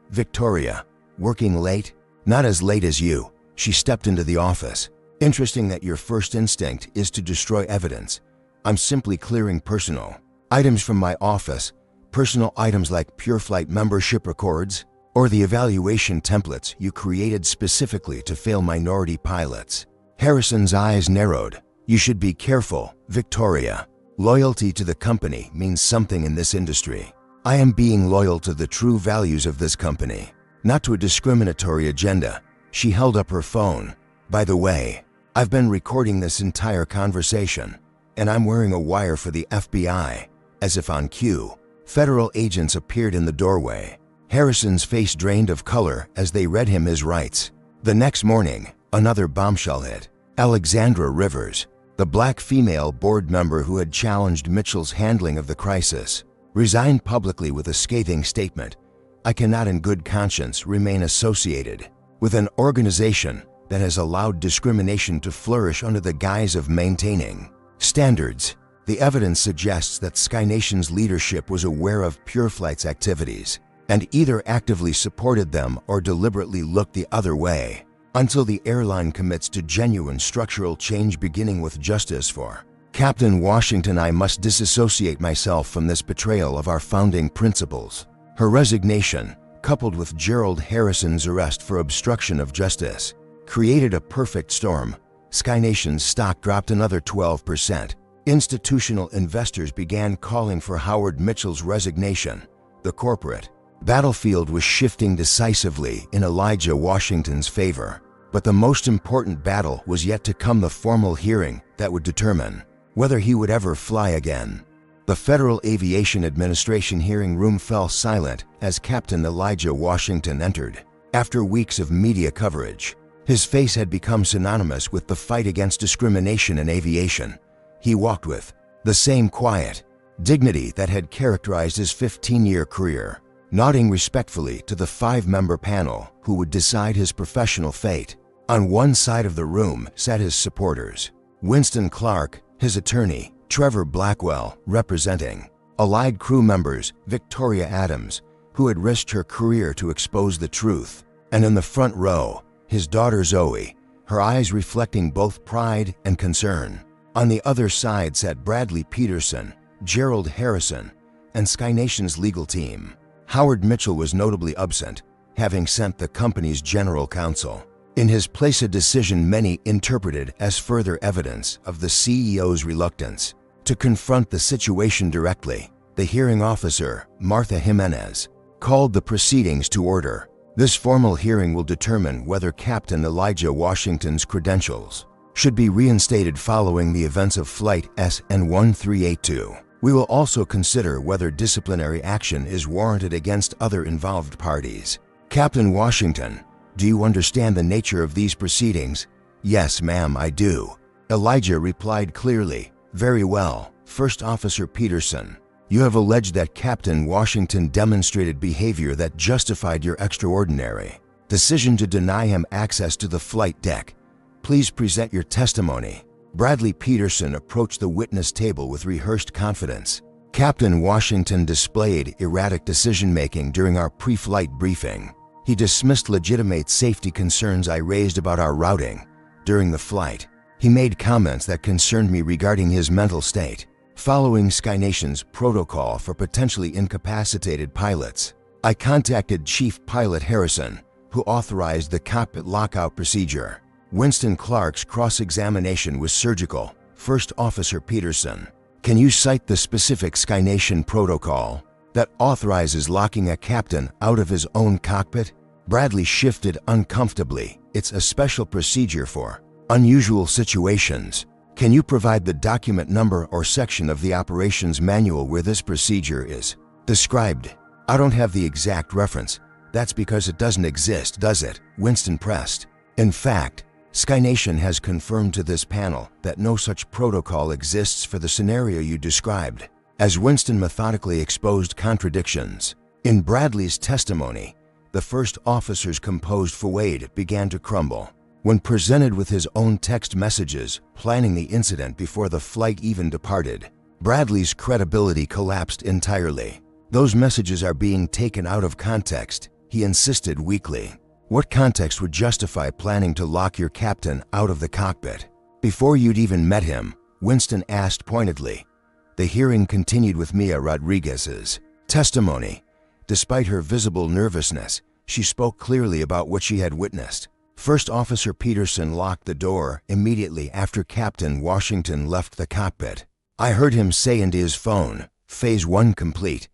"Victoria, working late?" "Not as late as you." She stepped into the office. "Interesting that your first instinct is to destroy evidence. I'm simply clearing personal items from my office, personal items like PureFlight membership records or the evaluation templates you created specifically to fail minority pilots." Harrison's eyes narrowed. "You should be careful, Victoria. Loyalty to the company means something in this industry. I am being loyal to the true values of this company, not to a discriminatory agenda." She held up her phone. "By the way, I've been recording this entire conversation, and I'm wearing a wire for the FBI." As if on cue, federal agents appeared in the doorway. Harrison's face drained of color as they read him his rights. The next morning, another bombshell hit. Alexandra Rivers, the black female board member who had challenged Mitchell's handling of the crisis, resigned publicly with a scathing statement. "I cannot in good conscience remain associated with an organization that has allowed discrimination to flourish under the guise of maintaining standards." The evidence suggests that SkyNation's leadership was aware of PureFlight's activities and either actively supported them or deliberately looked the other way. Until the airline commits to genuine structural change, beginning with justice for Captain Washington, I must disassociate myself from this betrayal of our founding principles. Her resignation, coupled with Gerald Harrison's arrest for obstruction of justice, created a perfect storm. SkyNation's stock dropped another 12%. Institutional investors began calling for Howard Mitchell's resignation. The corporate battlefield was shifting decisively in Elijah Washington's favor. But the most important battle was yet to come: the formal hearing that would determine whether he would ever fly again. The Federal Aviation Administration hearing room fell silent as Captain Elijah Washington entered. After weeks of media coverage, his face had become synonymous with the fight against discrimination in aviation. He walked with the same quiet dignity that had characterized his 15-year career, nodding respectfully to the 5-member panel who would decide his professional fate. On one side of the room sat his supporters: Winston Clark, his attorney; Trevor Blackwell, representing allied crew members; Victoria Adams, who had risked her career to expose the truth; and in the front row, his daughter Zoe, her eyes reflecting both pride and concern. On the other side sat Bradley Peterson, Gerald Harrison, and SkyNation's legal team. Howard Mitchell was notably absent, having sent the company's general counsel. In his place, a decision many interpreted as further evidence of the CEO's reluctance to confront the situation directly. The hearing officer, Martha Jimenez, called the proceedings to order. "This formal hearing will determine whether Captain Elijah Washington's credentials should be reinstated following the events of Flight SN1382. We will also consider whether disciplinary action is warranted against other involved parties." "Captain Washington, do you understand the nature of these proceedings?" "Yes, ma'am, I do," Elijah replied clearly. "Very well, First Officer Peterson. You have alleged that Captain Washington demonstrated behavior that justified your extraordinary decision to deny him access to the flight deck. Please present your testimony." Bradley Peterson approached the witness table with rehearsed confidence. "Captain Washington displayed erratic decision-making during our pre-flight briefing. He dismissed legitimate safety concerns I raised about our routing during the flight. He made comments that concerned me regarding his mental state. Following SkyNation's protocol for potentially incapacitated pilots, I contacted Chief Pilot Harrison, who authorized the cockpit lockout procedure." Winston Clark's cross-examination was surgical. "First Officer Peterson, can you cite the specific SkyNation protocol that authorizes locking a captain out of his own cockpit?" Bradley shifted uncomfortably. "It's a special procedure for Unusual situations. Can you provide the document number or section of the operations manual where this procedure is described? I don't have the exact reference. That's because it doesn't exist, does it? Winston pressed. In fact, SkyNation has confirmed to this panel that no such protocol exists for the scenario you described, as Winston methodically exposed contradictions. In Bradley's testimony, the first officer's composed facade began to crumble. When presented with his own text messages planning the incident before the flight even departed, Bradley's credibility collapsed entirely. Those messages are being taken out of context, he insisted weakly. What context would justify planning to lock your captain out of the cockpit? Before you'd even met him, Winston asked pointedly. The hearing continued with Mia Rodriguez's testimony. Despite her visible nervousness, she spoke clearly about what she had witnessed. First Officer Peterson locked the door immediately after Captain Washington left the cockpit. I heard him say into his phone, Phase 1 complete.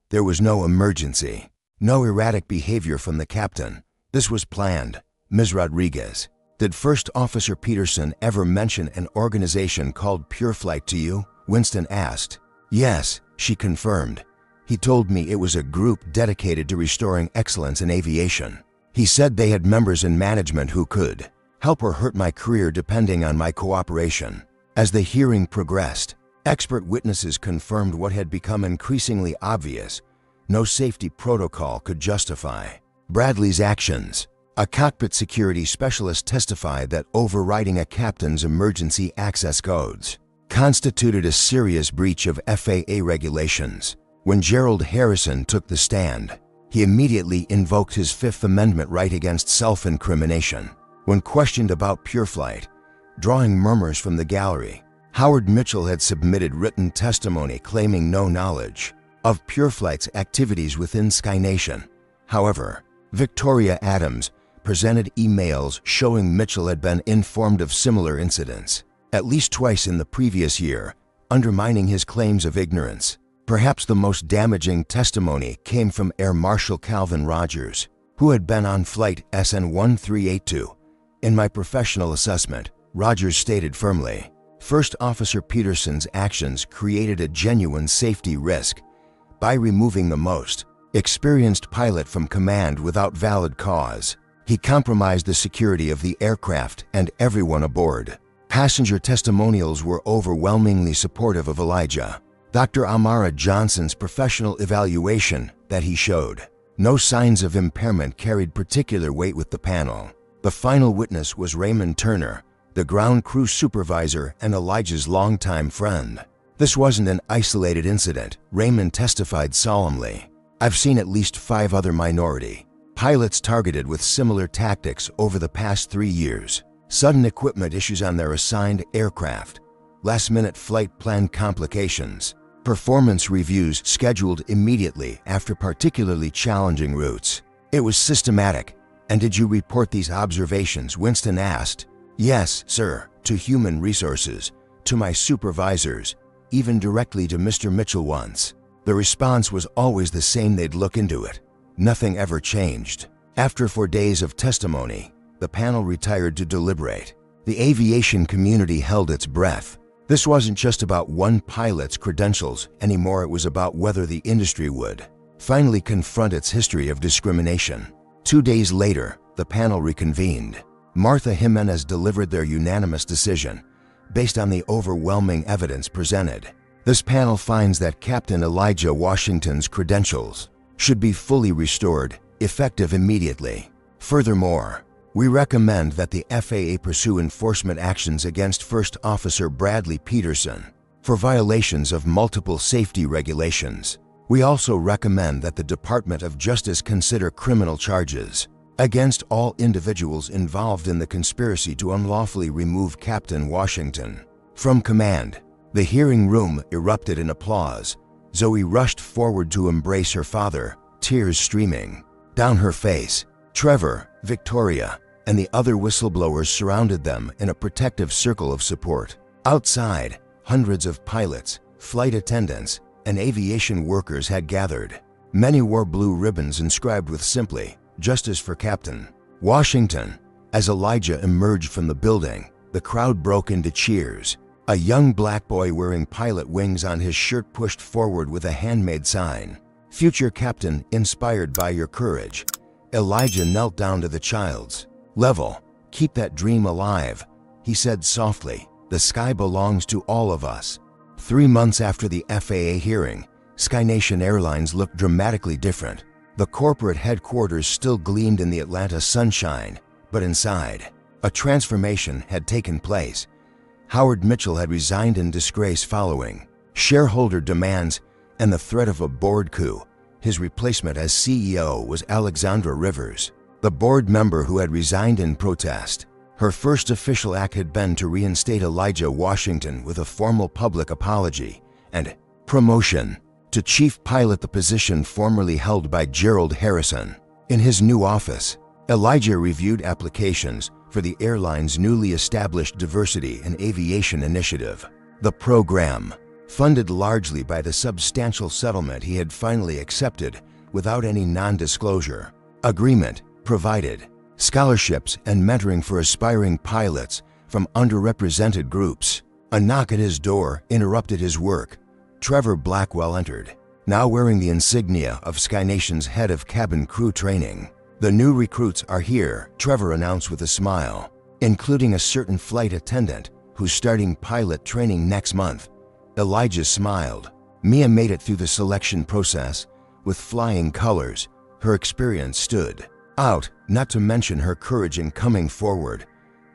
There was no emergency, no erratic behavior from the captain. This was planned. Ms. Rodriguez, did First Officer Peterson ever mention an organization called PureFlight to you? Winston asked. Yes, she confirmed. He told me it was a group dedicated to restoring excellence in aviation. He said they had members in management who could help or hurt my career depending on my cooperation. As the hearing progressed, expert witnesses confirmed what had become increasingly obvious. No safety protocol could justify Bradley's actions. A cockpit security specialist testified that overriding a captain's emergency access codes constituted a serious breach of FAA regulations. When Gerald Harrison took the stand, he immediately invoked his Fifth Amendment right against self-incrimination. When questioned about PureFlight, drawing murmurs from the gallery, Howard Mitchell had submitted written testimony claiming no knowledge of PureFlight's activities within SkyNation. However, Victoria Adams presented emails showing Mitchell had been informed of similar incidents at least twice in the previous year, undermining his claims of ignorance. Perhaps the most damaging testimony came from Air Marshal Calvin Rogers, who had been on flight SN1382. In my professional assessment, Rogers stated firmly, First Officer Peterson's actions created a genuine safety risk by removing the most experienced pilot from command without valid cause. He compromised the security of the aircraft and everyone aboard. Passenger testimonials were overwhelmingly supportive of Elijah. Dr. Amara Johnson's professional evaluation that he showed no signs of impairment carried particular weight with the panel. The final witness was Raymond Turner, the ground crew supervisor and Elijah's longtime friend. This wasn't an isolated incident, Raymond testified solemnly. I've seen at least 5 other minority pilots targeted with similar tactics over the past 3 years. Sudden equipment issues on their assigned aircraft, last-minute flight plan complications, performance reviews scheduled immediately after particularly challenging routes. It was systematic. And did you report these observations? Winston asked. Yes, sir, to human resources, to my supervisors, even directly to Mr. Mitchell once. The response was always the same: they'd look into it. Nothing ever changed. After 4 days of testimony, the panel retired to deliberate. The aviation community held its breath. This wasn't just about one pilot's credentials anymore, it was about whether the industry would finally confront its history of discrimination. 2 days later, the panel reconvened. Martha Jimenez delivered their unanimous decision based on the overwhelming evidence presented. This panel finds that Captain Elijah Washington's credentials should be fully restored, effective immediately. Furthermore, we recommend that the FAA pursue enforcement actions against First Officer Bradley Peterson for violations of multiple safety regulations. We also recommend that the Department of Justice consider criminal charges against all individuals involved in the conspiracy to unlawfully remove Captain Washington from command. The hearing room erupted in applause. Zoe rushed forward to embrace her father, tears streaming down her face. Trevor, Victoria, and the other whistleblowers surrounded them in a protective circle of support. Outside, hundreds of pilots, flight attendants, and aviation workers had gathered. Many wore blue ribbons inscribed with simply, "Justice for Captain Washington." As Elijah emerged from the building, The crowd broke into cheers. A young black boy wearing pilot wings on his shirt pushed forward with a handmade sign. "Future Captain, inspired by your courage." Elijah knelt down to the child's level. "Keep that dream alive," he said softly. "The sky belongs to all of us." 3 months after the FAA hearing, SkyNation Airlines looked dramatically different. The corporate headquarters still gleamed in the Atlanta sunshine, but inside, a transformation had taken place. Howard Mitchell had resigned in disgrace following shareholder demands and the threat of a board coup. His replacement as CEO was Alexandra Rivers, the board member who had resigned in protest. Her first official act had been to reinstate Elijah Washington with a formal public apology and promotion to chief pilot, the position formerly held by Gerald Harrison. In his new office, Elijah reviewed applications for the airline's newly established Diversity in Aviation Initiative. The program, funded largely by the substantial settlement he had finally accepted without any non-disclosure agreement, provided scholarships and mentoring for aspiring pilots from underrepresented groups. A knock at his door interrupted his work. Trevor Blackwell entered, now wearing the insignia of SkyNation's head of cabin crew training. "The new recruits are here," Trevor announced with a smile, "including a certain flight attendant who's starting pilot training next month." Elijah smiled. Mia made it through the selection process with flying colors. Her experience stood out, not to mention her courage in coming forward.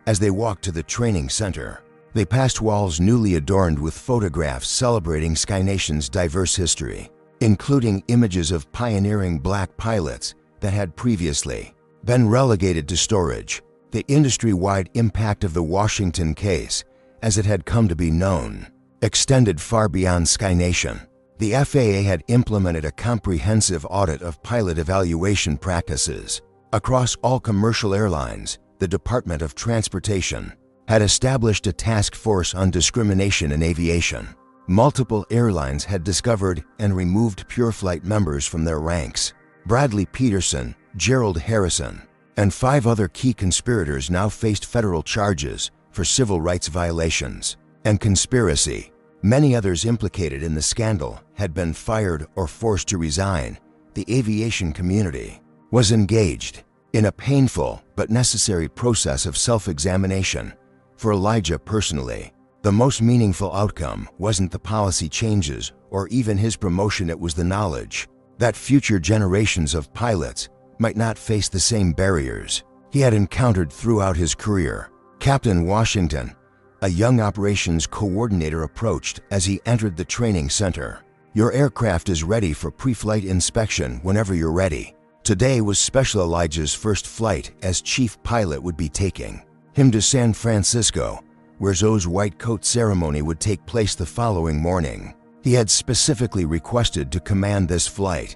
As they walked to the training center, they passed walls newly adorned with photographs celebrating SkyNation's diverse history, including images of pioneering black pilots that had previously been relegated to storage. The industry-wide impact of the Washington case, as it had come to be known, extended far beyond SkyNation. The FAA had implemented a comprehensive audit of pilot evaluation practices across all commercial airlines. The Department of Transportation had established a task force on discrimination in aviation. Multiple airlines had discovered and removed PureFlight members from their ranks. Bradley Peterson, Gerald Harrison, and 5 other key conspirators now faced federal charges for civil rights violations and conspiracy. Many others implicated in the scandal had been fired or forced to resign. The aviation community was engaged in a painful but necessary process of self-examination. For Elijah personally, the most meaningful outcome wasn't the policy changes or even his promotion, it was the knowledge that future generations of pilots might not face the same barriers he had encountered throughout his career. Captain Washington, a young operations coordinator, approached as he entered the training center. "Your aircraft is ready for pre-flight inspection whenever you're ready." Today was special. Elijah's first flight as chief pilot would be taking him to San Francisco, where Zoe's white coat ceremony would take place the following morning. He had specifically requested to command this flight,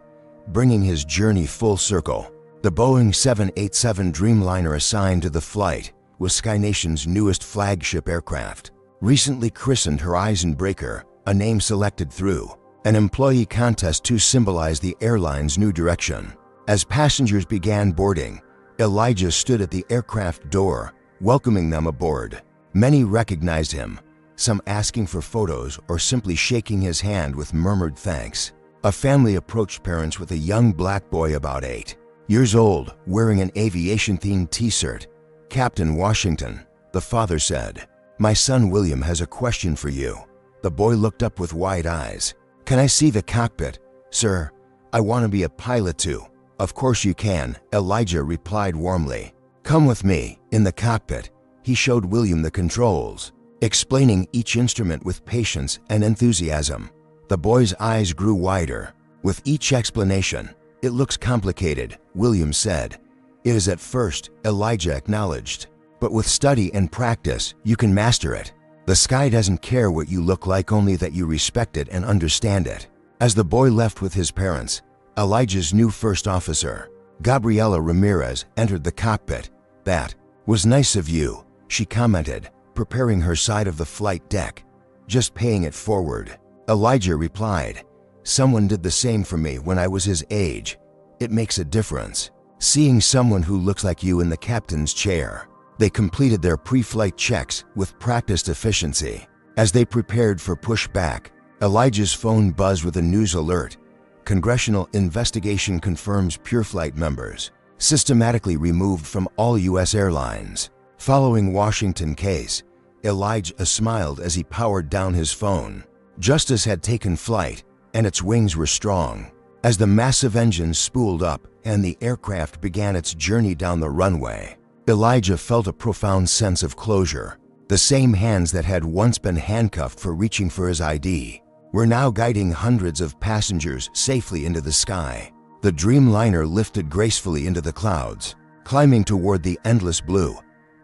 bringing his journey full circle. The Boeing 787 Dreamliner assigned to the flight was SkyNation's newest flagship aircraft. Recently christened Horizon Breaker, a name selected through an employee contest to symbolize the airline's new direction. As passengers began boarding, Elijah stood at the aircraft door, welcoming them aboard. Many recognized him, some asking for photos or simply shaking his hand with murmured thanks. A family approached parents with a young black boy about 8 years old, wearing an aviation-themed t-shirt. "Captain Washington," the father said, "my son William has a question for you." The boy looked up with wide eyes. "Can I see the cockpit, sir? I want to be a pilot too." "Of course you can," Elijah replied warmly. "Come with me." In the cockpit, he showed William the controls, explaining each instrument with patience and enthusiasm. The boy's eyes grew wider with each explanation. "It looks complicated," William said. "It is at first," Elijah acknowledged. "But with study and practice, you can master it. The sky doesn't care what you look like, only that you respect it and understand it." As the boy left with his parents, Elijah's new first officer, Gabriela Ramirez, entered the cockpit. "That was nice of you," she commented, preparing her side of the flight deck. "Just paying it forward." Elijah replied, "Someone did the same for me when I was his age. It makes a difference, seeing someone who looks like you in the captain's chair." They completed their pre-flight checks with practiced efficiency. As they prepared for pushback, Elijah's phone buzzed with a news alert. Congressional investigation confirms PureFlight members systematically removed from all U.S. airlines. Following Washington case, Elijah smiled as he powered down his phone. Justice had taken flight, and its wings were strong. As the massive engines spooled up and the aircraft began its journey down the runway, Elijah felt a profound sense of closure. The same hands that had once been handcuffed for reaching for his ID were now guiding hundreds of passengers safely into the sky. The Dreamliner lifted gracefully into the clouds, climbing toward the endless blue.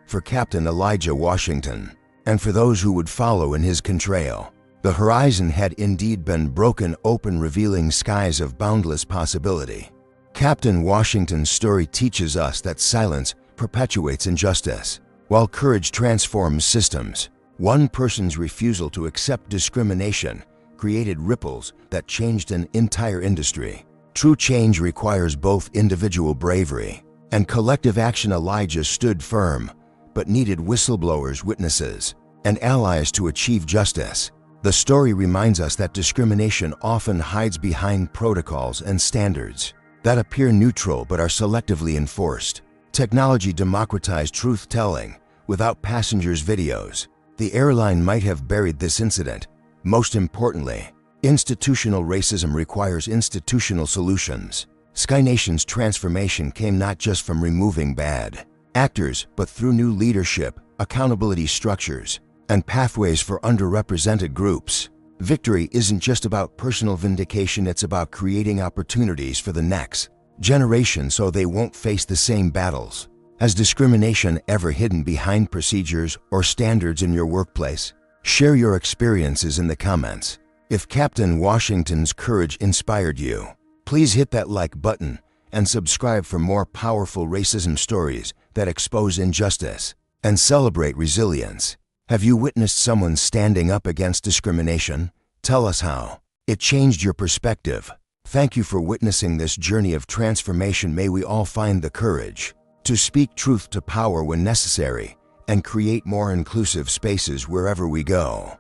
For Captain Elijah Washington, and for those who would follow in his contrail, the horizon had indeed been broken open, revealing skies of boundless possibility. Captain Washington's story teaches us that silence perpetuates injustice, while courage transforms systems. One person's refusal to accept discrimination created ripples that changed an entire industry. True change requires both individual bravery and collective action. Elijah stood firm, but needed whistleblowers, witnesses, and allies to achieve justice. The story reminds us that discrimination often hides behind protocols and standards that appear neutral but are selectively enforced. Technology democratized truth-telling without passengers' videos. The airline might have buried this incident. Most importantly, institutional racism requires institutional solutions. SkyNation's transformation came not just from removing bad actors, but through new leadership, accountability structures, and pathways for underrepresented groups. Victory isn't just about personal vindication, it's about creating opportunities for the next generation so they won't face the same battles. Has discrimination ever hidden behind procedures or standards in your workplace? Share your experiences in the comments. If Captain Washington's courage inspired you, please hit that like button and subscribe for more powerful racism stories that expose injustice and celebrate resilience. Have you witnessed someone standing up against discrimination? Tell us how it changed your perspective. Thank you for witnessing this journey of transformation. May we all find the courage to speak truth to power when necessary and create more inclusive spaces wherever we go.